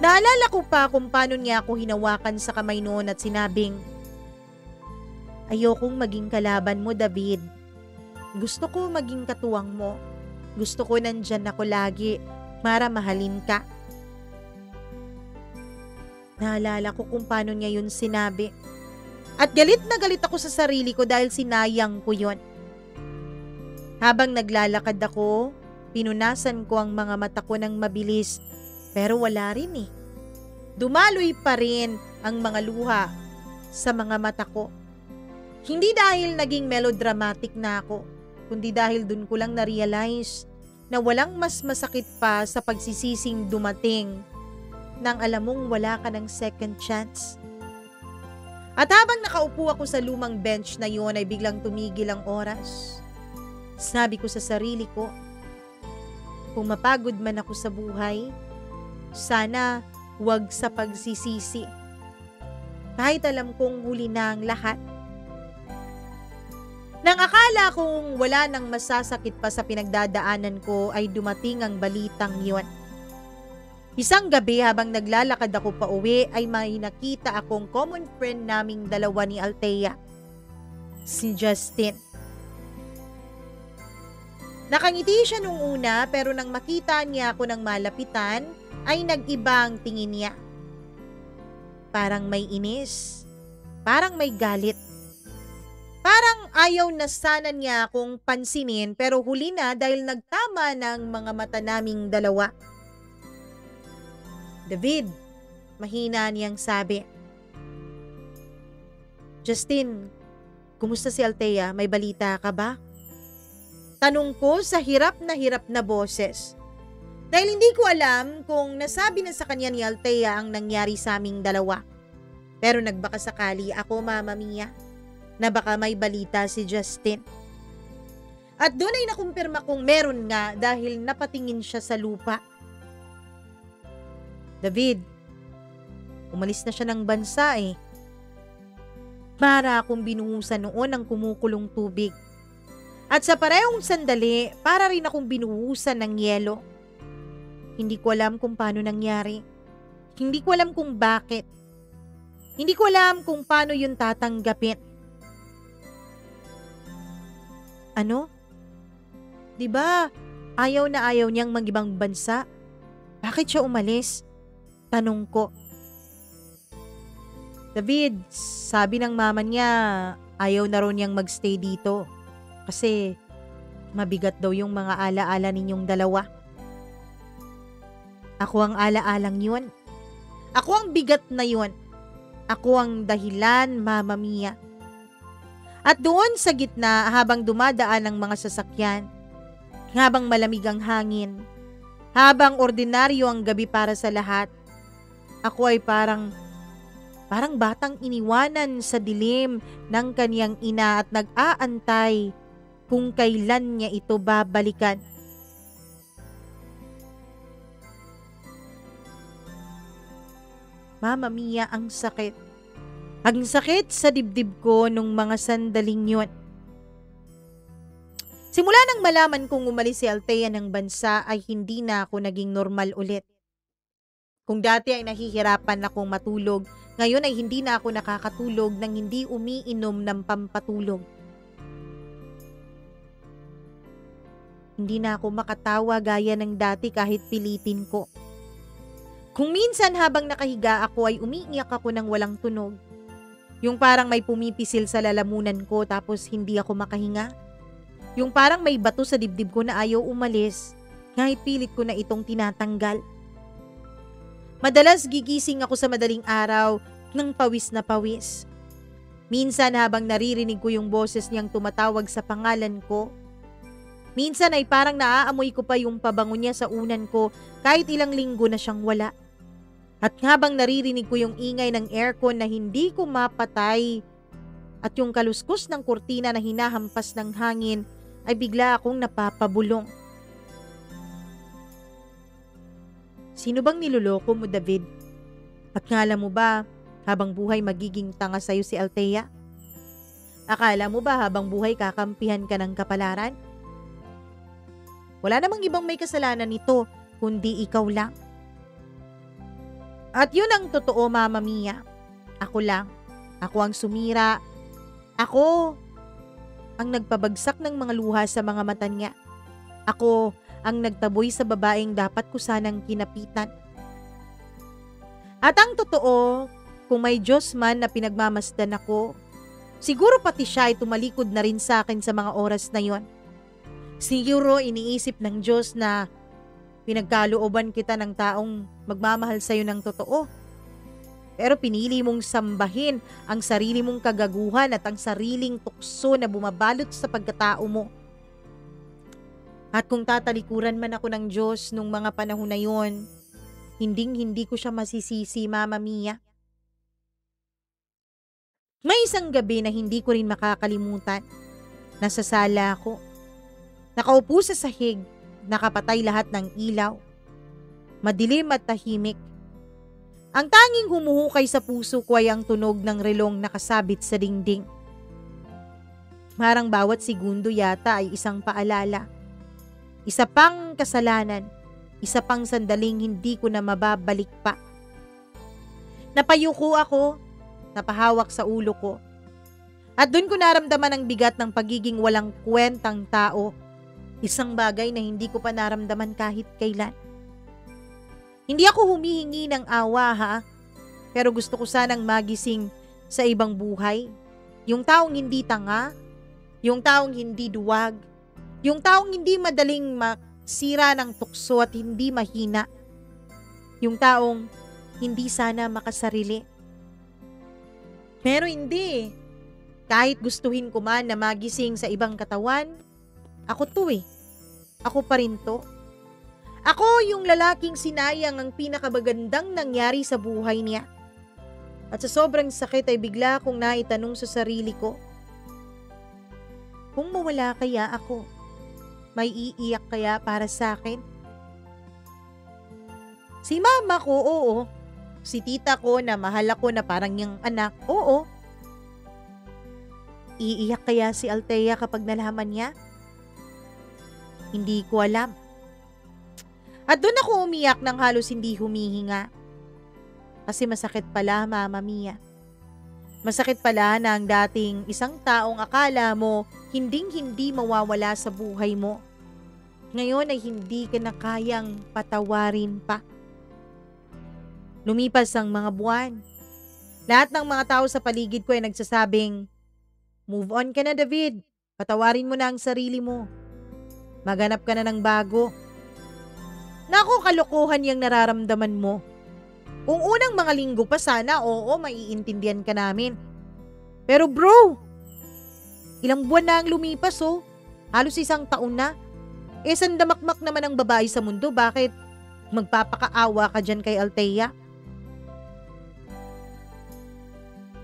Naalala ko pa kung paano niya ako hinawakan sa kamay noon at sinabing, "Ayokong maging kalaban mo, David. Gusto ko maging katuwang mo. Gusto ko nandyan ako lagi para mahalin ka." Naalala ko kung paano niya yun sinabi. At galit na galit ako sa sarili ko dahil sinayang ko yun. Habang naglalakad ako, pinunasan ko ang mga mata ko ng mabilis, pero wala rin eh. Dumaloy pa rin ang mga luha sa mga mata ko. Hindi dahil naging melodramatic na ako, kundi dahil dun ko lang na-realize na walang mas masakit pa sa pagsisising dumating nang alam mong wala ka ng second chance. At habang nakaupo ako sa lumang bench na yon ay biglang tumigil ang oras. Sabi ko sa sarili ko, kung mapagod man ako sa buhay, sana wag sa pagsisisi. Kahit alam kong huli na ang lahat. Nang akala kong wala nang masasakit pa sa pinagdadaanan ko ay dumating ang balitang yon. Isang gabi habang naglalakad ako pa uwi ay may nakita akong common friend naming dalawa ni Althea, si Justin. Nakangiti siya nung una pero nang makita niya ako ng malapitan ay nag-iba ang tingin niya. Parang may inis, parang may galit. Parang ayaw na sana niya akong pansinin pero huli na dahil nagtama ng mga mata naming dalawa. "David," mahina niyang sabi. "Justin, kumusta si Althea? May balita ka ba?" Tanong ko sa hirap na boses. Dahil hindi ko alam kung nasabi na sa kanya ni Althea ang nangyari sa aming dalawa. Pero nagbaka sakali ako, Mama Mia, na baka may balita si Justin. At doon ay nakumpirma kong meron nga dahil napatingin siya sa lupa. "David, umalis na siya ng bansa eh. Para akong binuhusan noon ng kumukulong tubig. At sa parehong sandali, para rin akong binuhusan ng yelo. Hindi ko alam kung paano nangyari. Hindi ko alam kung bakit. Hindi ko alam kung paano yun tatanggapin." "Ano? Diba ayaw na ayaw niyang mag-ibang bansa? Bakit siya umalis?" Tanong ko. "David, sabi ng mama niya, ayaw na raw niyang magstay dito. Kasi mabigat daw yung mga alaala ninyong dalawa." Ako ang alaalang yun. Ako ang bigat na yun. Ako ang dahilan, Mama Mia. At doon sa gitna habang dumadaan ang mga sasakyan, habang malamig ang hangin, habang ordinaryo ang gabi para sa lahat, ako ay parang batang iniwanan sa dilim ng kaniyang ina at nag-aantay kung kailan niya ito babalikan. Mama Mia, ang sakit. Ang sakit sa dibdib ko nung mga sandaling yun. Simula nang malaman kong umalis si Althea ng bansa ay hindi na ako naging normal ulit. Kung dati ay nahihirapan akong matulog, ngayon ay hindi na ako nakakatulog nang hindi umiinom ng pampatulog. Hindi na ako makatawa gaya ng dati kahit pilitin ko. Kung minsan habang nakahiga ako ay umiiyak ako ng walang tunog. Yung parang may pumipisil sa lalamunan ko tapos hindi ako makahinga. Yung parang may bato sa dibdib ko na ayaw umalis, kahit pilit ko na itong tinatanggal. Madalas gigising ako sa madaling araw ng pawis na pawis. Minsan habang naririnig ko yung boses niyang tumatawag sa pangalan ko. Minsan ay parang naaamoy ko pa yung pabango niya sa unan ko kahit ilang linggo na siyang wala. At habang naririnig ko yung ingay ng aircon na hindi ko mapatay at yung kaluskos ng kurtina na hinahampas ng hangin, ay bigla akong napapabulong. Sino bang niloloko mo, David? Akala mo ba habang buhay magiging tanga sa'yo si Althea? Akala mo ba habang buhay kakampihan ka ng kapalaran? Wala namang ibang may kasalanan nito kundi ikaw lang. At yun ang totoo, Mama Mia. Ako lang. Ako ang sumira. Ako ang nagpabagsak ng mga luha sa mga mata niya. Ako ang nagtaboy sa babaeng dapat ko sanang kinapitan. At ang totoo, kung may Diyos man na pinagmamasdan ako, siguro pati siya ay tumalikod na rin sa akin sa mga oras na yon. Siguro iniisip ng Diyos na pinagkalooban kita ng taong magmamahal sa'yo ng totoo. Pero pinili mong sambahin ang sarili mong kagaguhan at ang sariling tukso na bumabalot sa pagkatao mo. At kung tatalikuran man ako ng Diyos nung mga panahon na yon, hindi ko siya masisisi, Mama Mia. May isang gabi na hindi ko rin makakalimutan. Nasa sala ako. Nakaupo sa sahig. Nakapatay lahat ng ilaw. Madilim at tahimik. Ang tanging humuhukay sa puso ko ay ang tunog ng relong nakasabit sa dingding. Marang bawat segundo yata ay isang paalala. Isa pang kasalanan. Isa pang sandaling hindi ko na mababalik pa. Napayuko ako. Napahawak sa ulo ko. At doon ko naramdaman ang bigat ng pagiging walang kwentang tao. Isang bagay na hindi ko pa naramdaman kahit kailan. Hindi ako humihingi ng awa, ha? Pero gusto ko sanang magising sa ibang buhay. Yung taong hindi tanga, yung taong hindi duwag, yung taong hindi madaling masira ng tukso at hindi mahina. Yung taong hindi sana makasarili. Pero hindi. Kahit gustuhin ko man na magising sa ibang katawan, ako to eh. Ako pa rin to. Ako yung lalaking sinayang ang pinakamagandang nangyari sa buhay niya. At sa sobrang sakit ay bigla akong naitanong sa sarili ko, kung mawala kaya ako, may iiyak kaya para sa akin? Si mama ko, oo. Si tita ko na mahal ako na parang yung anak, oo. Iiyak kaya si Althea kapag nalaman niya? Hindi ko alam. At doon ako umiyak ng halos hindi humihinga. Kasi masakit pala, Mama Mia. Masakit pala na ang dating isang taong akala mo hinding-hindi mawawala sa buhay mo. Ngayon ay hindi ka na kayang patawarin pa. Lumipas ang mga buwan. Lahat ng mga tao sa paligid ko ay nagsasabing, "Move on ka na, David. Patawarin mo na ang sarili mo. Maghanap ka na ng bago." Naku, kalokohan yung nararamdaman mo. Kung unang mga linggo pa sana, oo, maiintindihan ka namin. Pero bro, Ilang buwan na ang lumipas oh. Halos 1 taon na. Sandamakmak naman ang babae sa mundo. Bakit magpapakaawa ka dyan kay Althea?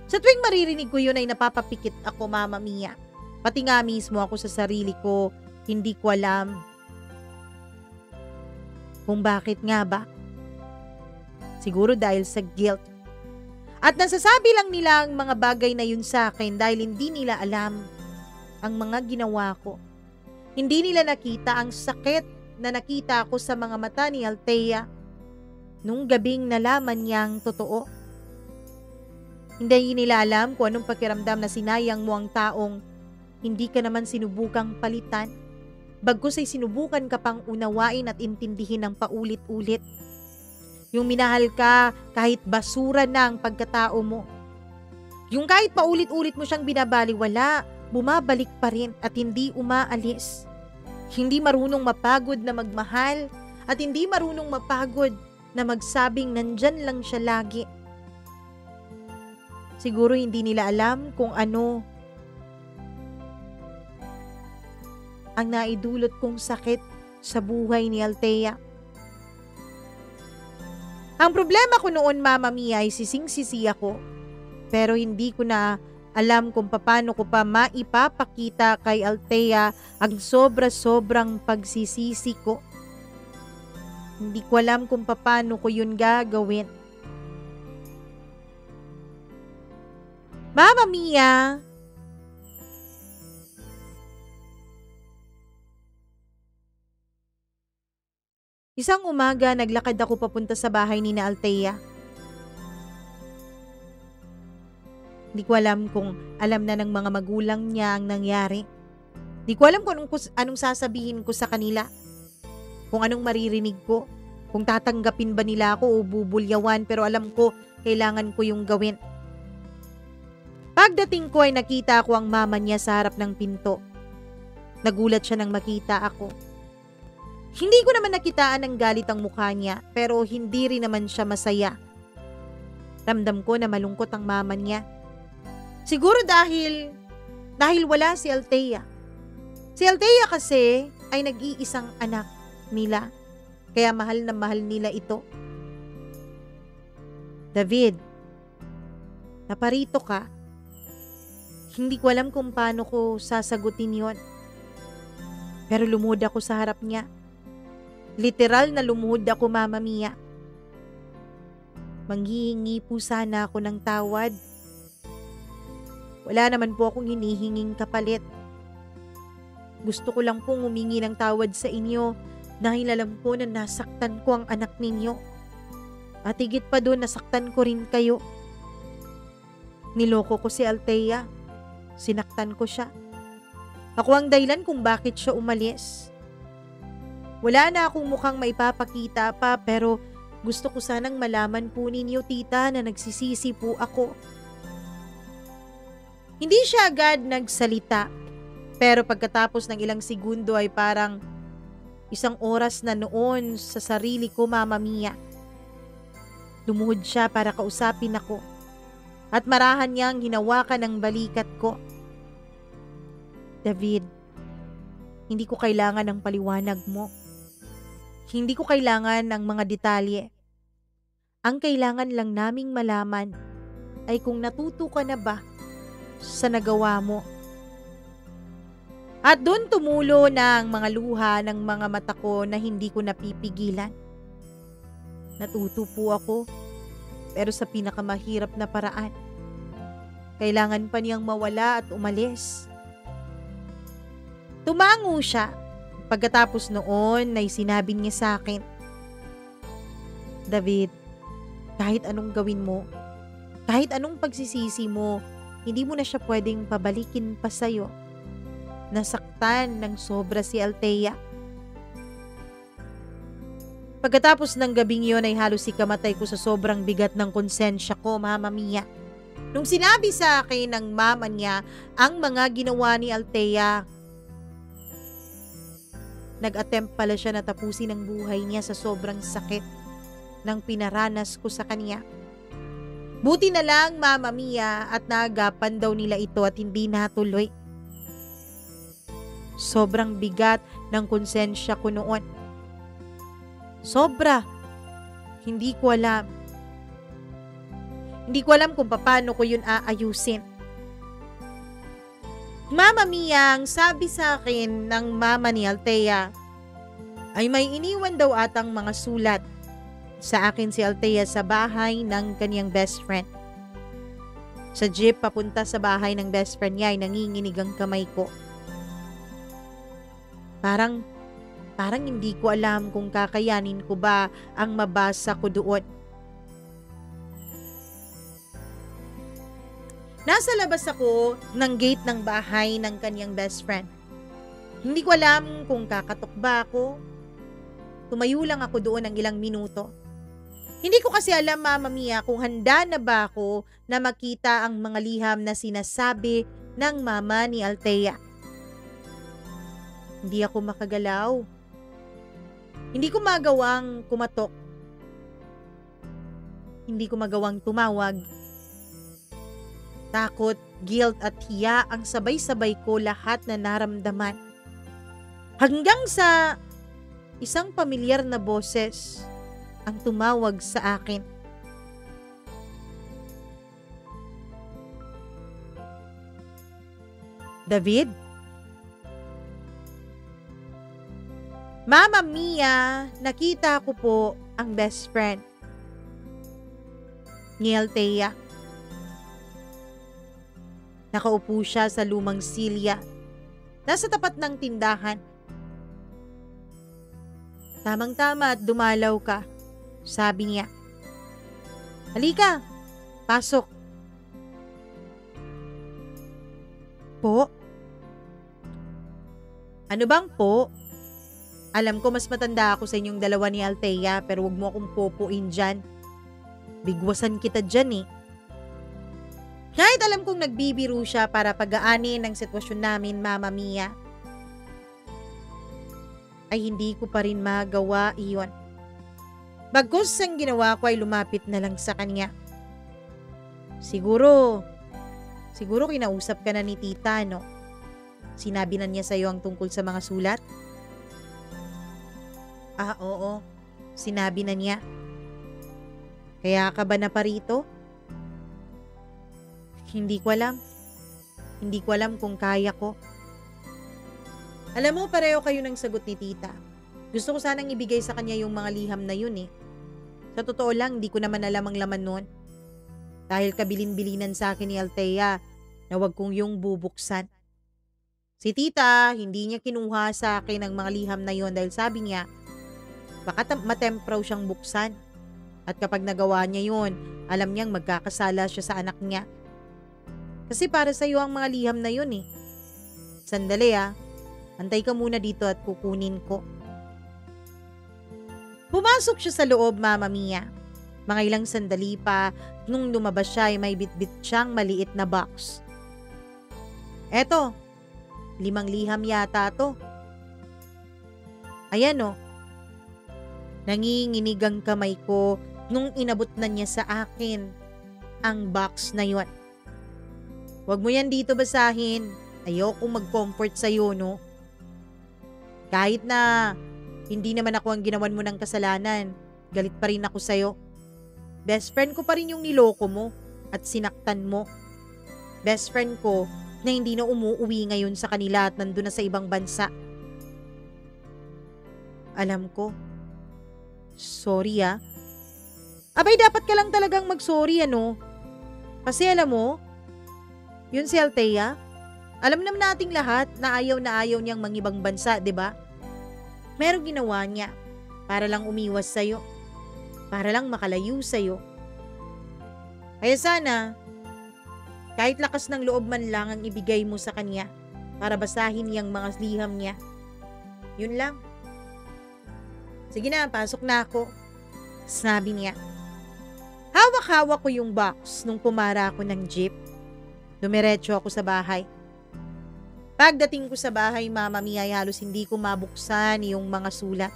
Sa tuwing maririnig ko yun ay napapapikit ako, Mama Mia. Pati nga mismo ako sa sarili ko, hindi ko alam kung bakit nga ba. Siguro dahil sa guilt. At nasasabi lang nila ang mga bagay na yun sa akin dahil hindi nila alam ang mga ginawa ko. Hindi nila nakita ang sakit na nakita ko sa mga mata ni Althea nung gabing nalaman niyang totoo. Hindi nila alam kung anong pakiramdam na sinayang mo ang taong hindi ka naman sinubukang palitan. Bagkus ay sinubukan ka pang unawain at intindihin ng paulit-ulit. Yung minahal ka kahit basura na ang pagkatao mo. Yung kahit paulit-ulit mo siyang binabaliwala, bumabalik pa rin at hindi umaalis. Hindi marunong mapagod na magmahal at hindi marunong mapagod na magsabing nandyan lang siya lagi. Siguro hindi nila alam kung ano ang naidulot kong sakit sa buhay ni Althea. Ang problema ko noon, Mama Mia, ay sising-sisi ako. Pero hindi ko na alam kung paano ko pa maipapakita kay Althea ang sobra-sobrang pagsisisi ko. Hindi ko alam kung paano ko yun gagawin. Mama Mia! Isang umaga, naglakad ako papunta sa bahay ni na Althea. Hindi ko alam kung alam na ng mga magulang niya ang nangyari. Hindi ko alam kung anong sasabihin ko sa kanila. Kung anong maririnig ko. Kung tatanggapin ba nila ako o bubulyawan, pero alam ko kailangan ko yung gawin. Pagdating ko ay nakita ko ang mama niya sa harap ng pinto. Nagulat siya nang makita ako. Hindi ko naman nakitaan ng galit ang mukha niya, pero hindi rin naman siya masaya. Ramdam ko na malungkot ang mama niya. Siguro dahil wala si Althea. Si Althea kasi ay nag-iisang anak nila, kaya mahal na mahal nila ito. David, naparito ka. Hindi ko alam kung paano ko sasagutin yon. Pero lumuhod ako sa harap niya. Literal na lumuhod ako, Mama Mia. Manghihingi po sana ako ng tawad. Wala naman po akong hinihinging kapalit. Gusto ko lang pong humingi ng tawad sa inyo dahil alam ko na nasaktan ko ang anak ninyo. At higit pa doon, nasaktan ko rin kayo. Niloko ko si Althea. Sinaktan ko siya. Ako ang dahilan kung bakit siya umalis. Wala na akong mukhang maipapakita pa, pero gusto ko sanang malaman po ninyo, tita, na nagsisisi po ako. Hindi siya agad nagsalita, pero pagkatapos ng ilang segundo ay parang 1 oras na noon sa sarili ko, Mama Mia. Lumuhod siya para kausapin ako at marahan niyang hinawakan ang balikat ko. David, hindi ko kailangan ng paliwanag mo. Hindi ko kailangan ng mga detalye. Ang kailangan lang naming malaman ay kung natuto ka na ba sa nagawa mo. At doon tumulo na ang mga luha ng mga mata ko na hindi ko napipigilan. Natuto po ako, pero sa pinakamahirap na paraan. Kailangan pa niyang mawala at umalis. Tumango siya. Pagkatapos noon ay sinabi niya sa akin, David, kahit anong gawin mo, kahit anong pagsisisi mo, hindi mo na siya pwedeng pabalikin pa sa'yo. Nasaktan ng sobra si Althea. Pagkatapos ng gabing yon ay halos ikamatay ko sa sobrang bigat ng konsensya ko, Mama Mia. Nung sinabi sa akin ng mama niya ang mga ginawa ni Althea, nag-attempt pala siya na tapusin ang buhay niya sa sobrang sakit ng pinaranas ko sa kanya. Buti na lang, Mama Mia, at naagapan daw nila ito at hindi natuloy. Sobrang bigat ng konsensya ko noon. Sobra. Hindi ko alam. Hindi ko alam kung paano ko yun aayusin. Mama Mia, ang sabi sa akin ng mama ni Althea ay may iniwan daw atang mga sulat sa akin si Althea sa bahay ng kanyang best friend. Sa jeep papunta sa bahay ng best friend niya ay nanginginig ang kamay ko. Parang hindi ko alam kung kakayanin ko ba ang mabasa ko doon. Nasa labas ako ng gate ng bahay ng kanyang best friend. Hindi ko alam kung kakatok ba ako. Tumayo lang ako doon ng ilang minuto. Hindi ko kasi alam, Mama Mia, kung handa na ba ako na makita ang mga liham na sinasabi ng mama ni Althea. Hindi ako makagalaw. Hindi ko magawang kumatok. Hindi ko magawang tumawag. Takot, guilt at hiya ang sabay-sabay ko lahat na naramdaman. Hanggang sa isang pamilyar na boses ang tumawag sa akin. David? Mama Mia, nakita ko po ang best friend ni Althea. Nakaupo siya sa lumang silya. Nasa tapat ng tindahan. Tamang-tama at dumalaw ka, sabi niya. Halika, pasok. Po? Ano bang po? Alam ko mas matanda ako sa inyong dalawa ni Althea pero wag mo akong popuin dyan. Bigwasan kita dyan eh. Kahit alam kong nagbibiro siya para pagaanin ang sitwasyon namin, Mama Mia, ay hindi ko pa rin magawa iyon. Bagkus ang ginawa ko ay lumapit na lang sa kanya. Siguro kinausap ka na ni tita, no? Sinabi na niya sa'yo ang tungkol sa mga sulat? Oo. Sinabi na niya. Kaya ka ba na parito? Hindi ko alam. Hindi ko alam kung kaya ko. Alam mo, pareho kayo ng sagot ni tita. Gusto ko sanang ibigay sa kanya yung mga liham na yun eh. Sa totoo lang, di ko naman alam ang laman nun. Dahil kabilin-bilinan sa akin ni Althea na wag kong yung bubuksan. Si tita, hindi niya kinuha sa akin ang mga liham na yun dahil sabi niya, baka matempraw siyang buksan. At kapag nagawa niya yun, alam niyang magkakasala siya sa anak niya. Kasi para sa iyo ang mga liham na yun eh. Sandali antay ka muna dito at kukunin ko. Pumasok siya sa loob, Mama Mia. Mga ilang sandali pa, nung lumabas siya ay may bitbit siyang maliit na box. Eto, 5 liham yata to. Ayan o. Nanginginig ang kamay ko nung inabot na niya sa akin ang box na yon. Huwag mo yan dito basahin. Ayoko mag-comfort sa'yo, no? Kahit na hindi naman ako ang ginawan mo ng kasalanan, galit pa rin ako sa'yo. Best friend ko pa rin yung niloko mo at sinaktan mo. Best friend ko na hindi na umuuwi ngayon sa kanila at nandun na sa ibang bansa. Alam ko. Sorry Abay, dapat ka lang talagang mag-sorry, ano? Kasi alam mo, yun si Althea, alam naman nating lahat na ayaw niyang mangibang bansa, 'di ba? Merong ginawa niya para lang umiwas sa'yo, para lang makalayo sa'yo. Kaya sana, kahit lakas ng loob man lang ang ibigay mo sa kanya para basahin yung mga liham niya. Yun lang. Sige na, pasok na ako, sabi niya. Hawak-hawak ko yung box nung pumara ako ng jeep. Dumiretso ako sa bahay. Pagdating ko sa bahay, Mama Mia, ay halos hindi ko mabuksan yung mga sulat.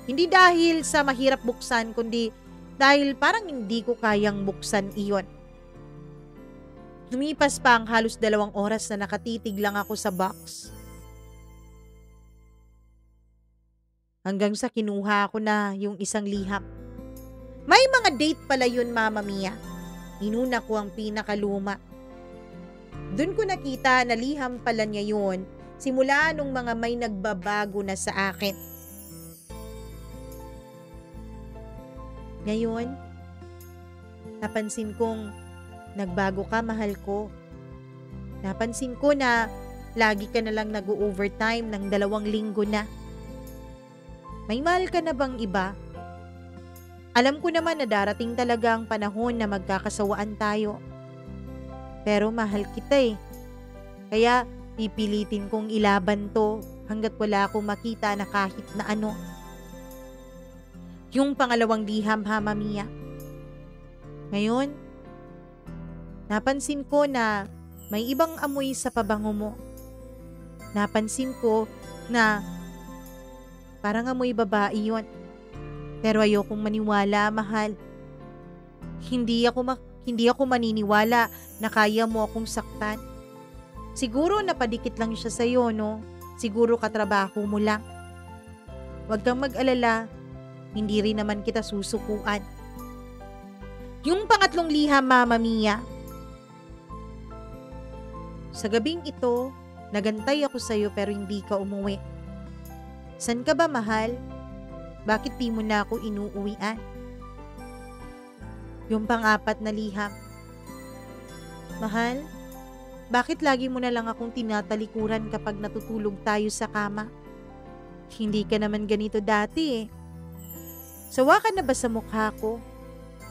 Hindi dahil sa mahirap buksan, kundi dahil parang hindi ko kayang buksan iyon. Lumipas pa ang halos 2 oras na nakatitig lang ako sa box. Hanggang sa kinuha ko na yung isang liham. May mga date pala yun, Mama Mia. Inuna ko ang pinakaluma. Doon ko nakita na liham pala niya yun simula nung mga may nagbabago na sa akin. Ngayon, napansin kong nagbago ka, mahal ko. Napansin ko na lagi ka na lang nag-overtime ng 2 linggo na. May mahal ka na bang iba? Alam ko naman na darating talaga ang panahon na magkakasawaan tayo. Pero mahal kita eh. Kaya pipilitin kong ilaban to hanggat wala akong makita na kahit na ano. Yung pangalawang liham, Mama Mia. Ngayon, napansin ko na may ibang amoy sa pabango mo. Napansin ko na parang amoy babae yun. Pero ayokong maniwala, mahal. Hindi ako maniniwala na kaya mo akong saktan. Siguro napadikit lang siya sa'yo, no? Siguro katrabaho mo lang. Huwag kang mag-alala. Hindi rin naman kita susukuan. Yung pangatlong liham, Mama Mia. Sa gabing ito, nagantay ako sa'yo pero hindi ka umuwi. San ka ba, mahal? Bakit di mo na ako inuuwian? Yung pang-4 na liham. Mahal, bakit lagi mo na lang akong tinatalikuran kapag natutulog tayo sa kama? Hindi ka naman ganito dati eh. Sawa ka na ba sa mukha ko?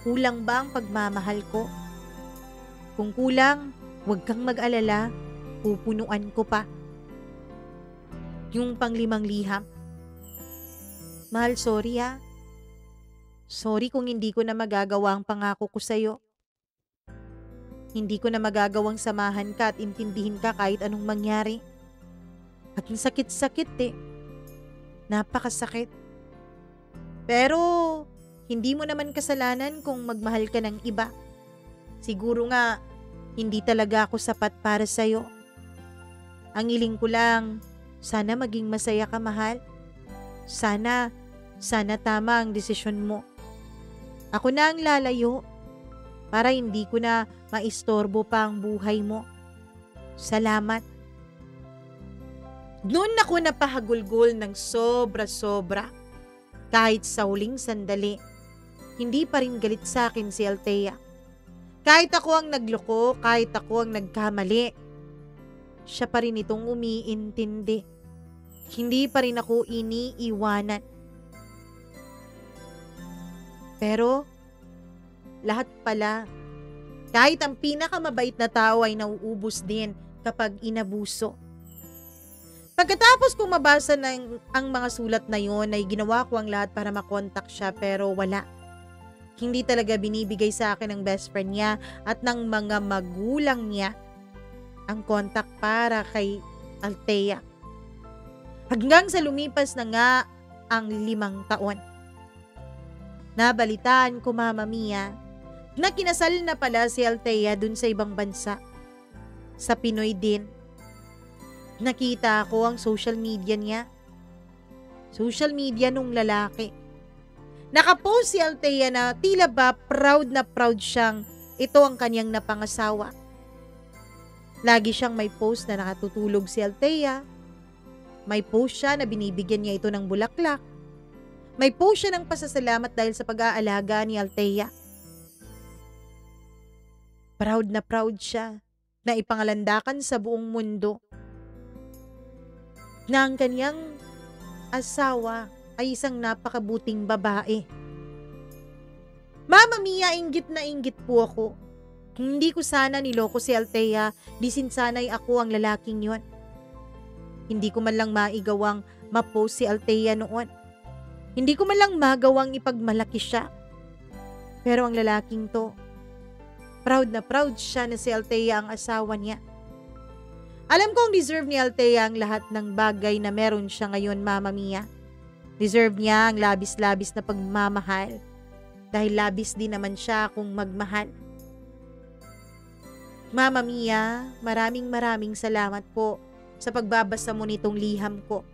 Kulang ba ang pagmamahal ko? Kung kulang, huwag kang mag-alala. Pupunuan ko pa. Yung pang-5 liham. Mahal, sorry ha. Sorry kung hindi ko na magagawa ang pangako ko sa'yo. Hindi ko na magagawang samahan ka at intindihin ka kahit anong mangyari. At yung sakit-sakit eh. Napakasakit. Pero, hindi mo naman kasalanan kung magmahal ka ng iba. Siguro nga, hindi talaga ako sapat para sa'yo. Ang hiling ko lang, sana maging masaya ka, mahal. Sana tama ang desisyon mo. Ako na ang lalayo para hindi ko na maistorbo pa ang buhay mo. Salamat. Noon ako napahagulgol ng sobra-sobra. Kahit sa huling sandali, hindi pa rin galit sa akin si Althea. Kahit ako ang nagloko, kahit ako ang nagkamali, siya pa rin itong umiintindi. Hindi pa rin ako iniiwanan. Pero, lahat pala, kahit ang pinakamabait na tao ay nauubos din kapag inabuso. Pagkatapos kong mabasa ang mga sulat na yon, ay ginawa ko ang lahat para makontak siya pero wala. Hindi talaga binibigay sa akin ng best friend niya at ng mga magulang niya ang kontak para kay Althea. Hanggang sa lumipas na nga ang 5 taon. Nabalitaan ko, Mama Mia, na kinasal na pala si Althea dun sa ibang bansa. Sa Pinoy din. Nakita ko ang social media niya. Social media nung lalaki. Nakapost si Althea na tila ba proud na proud siyang ito ang kanyang napangasawa. Lagi siyang may post na nakatutulog si Althea. May post siya na binibigyan niya ito ng bulaklak. May post siya ng pasasalamat dahil sa pag-aalaga ni Althea. Proud na proud siya na ipangalandakan sa buong mundo na ang kanyang asawa ay isang napakabuting babae. Mama Mia, inggit na inggit po ako. Kung hindi ko sana niloko si Althea, di sana'y ako ang lalaking yon. Hindi ko man lang maigawang ma-post si Althea noon. Hindi ko man lang magawang ipagmalaki siya. Pero ang lalaking to, proud na proud siya na si Althea ang asawa niya. Alam kong deserve ni Althea ang lahat ng bagay na meron siya ngayon, Mama Mia. Deserve niya ang labis-labis na pagmamahal. Dahil labis din naman siya kung magmahal. Mama Mia, maraming salamat po sa pagbabasa mo nitong liham ko.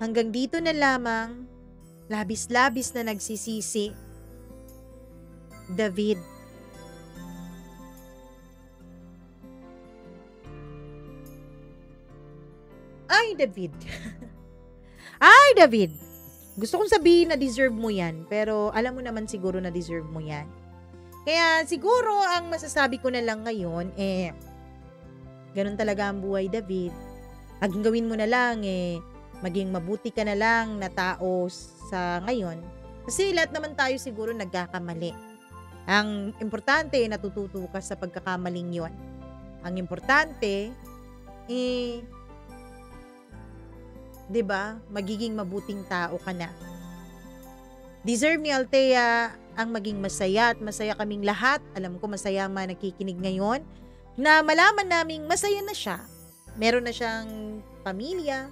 Hanggang dito na lamang, labis-labis na nagsisisi. David. Ay, David. Ay, David. Gusto kong sabihin na deserve mo yan, pero alam mo naman siguro na deserve mo yan. Kaya siguro ang masasabi ko na lang ngayon, ganun talaga ang buhay, David. Ang gawin mo na lang, maging mabuti ka na lang na tao sa ngayon. Kasi lahat naman tayo siguro nagkakamali. Ang importante, natututo ka sa pagkakamaling yon. Ang importante, 'di ba, magiging mabuting tao ka na. Deserve ni Althea ang maging masaya at masaya kaming lahat. Alam ko masaya ang mga nakikinig ngayon na malaman naming masaya na siya. Meron na siyang pamilya,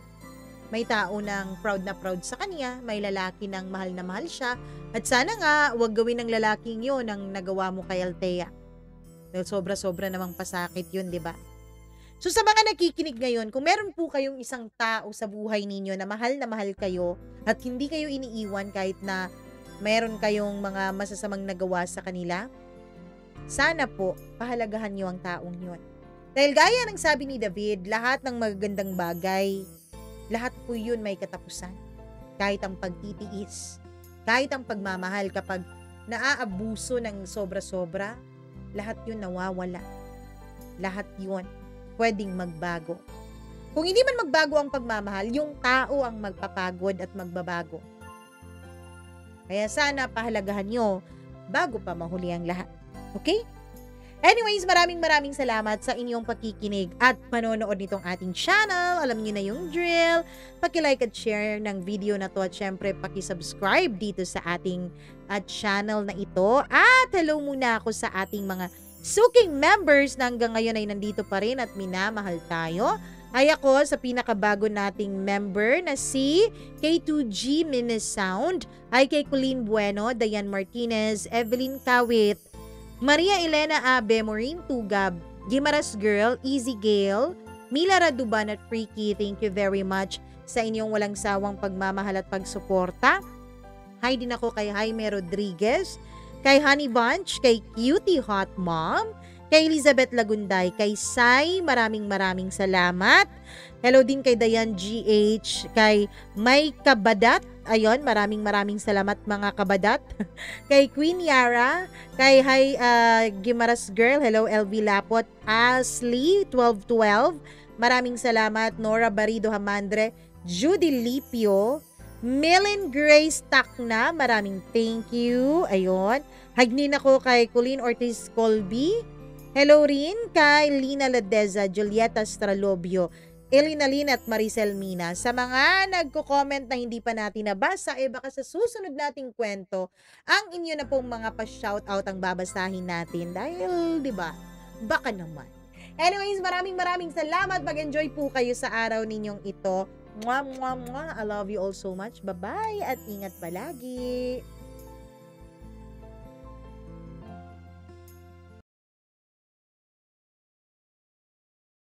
may tao nang proud na proud sa kanya, may lalaki nang mahal na mahal siya, at sana nga wag gawin ng lalaking yun ang nagawa mo kay Althea. Dahil sobra-sobra namang pasakit yun, di ba? So sa mga nakikinig ngayon, kung meron po kayong isang tao sa buhay ninyo na mahal kayo at hindi kayo iniiwan kahit na meron kayong mga masasamang nagawa sa kanila, sana po pahalagahan nyo ang taong yun. Dahil gaya ng sabi ni David, lahat ng magagandang bagay, lahat po yun may katapusan. Kahit ang pagtitiis, kahit ang pagmamahal kapag naaabuso ng sobra-sobra, lahat yun nawawala. Lahat yun pwedeng magbago. Kung hindi man magbago ang pagmamahal, yung tao ang magpapagod at magbabago. Kaya sana pahalagahan nyo bago pa mahuli ang lahat. Okay? Anyways, maraming salamat sa inyong pakikinig at panonood nitong ating channel. Alam niyo na yung drill. Paki-like at share ng video na to at syempre paki-subscribe dito sa ating channel na ito. At hello muna ako sa ating mga suking members na hanggang ngayon ay nandito pa rin at minamahal tayo. Ay ako sa pinakabago nating member na si K2G Minisound, ay kay Colleen Bueno, Dayan Martinez, Evelyn Kawit, Maria Elena Abe, Maureen Tugab, Gimaras Girl, Easy Gale, Mila Raduban at Freaky. Thank you very much sa inyong walang sawang pagmamahal at pagsuporta. Hi din ako kay Jaime Rodriguez, kay Honey Bunch, kay Cutie Hot Mom, kay Elizabeth Lagunday, kay Sai, maraming salamat. Hello din kay Dayan GH, kay May Kabadat, ayun, maraming salamat mga kabadat. Kay Queen Yara, kay Gimaras Girl, hello LV Lapot, Ashley 1212, maraming salamat. Nora Barido Hamandre, Judy Lipio, Millen Grace Takna, maraming thank you. Ayun. Hagnin ako kay Colleen Ortiz Colby. Hello rin kay Lina Ladeza, Julieta Stralobio, Elina Lin at Maricel Mina. Sa mga nagko-comment na hindi pa natin nabasa, baka sa susunod nating kwento, ang inyo na pong mga pa-shoutout ang babasahin natin. Dahil, di ba, baka naman. Anyways, maraming salamat. Mag-enjoy po kayo sa araw ninyong ito. Mwah, mwah, mwah. I love you all so much. Bye-bye at ingat palagi.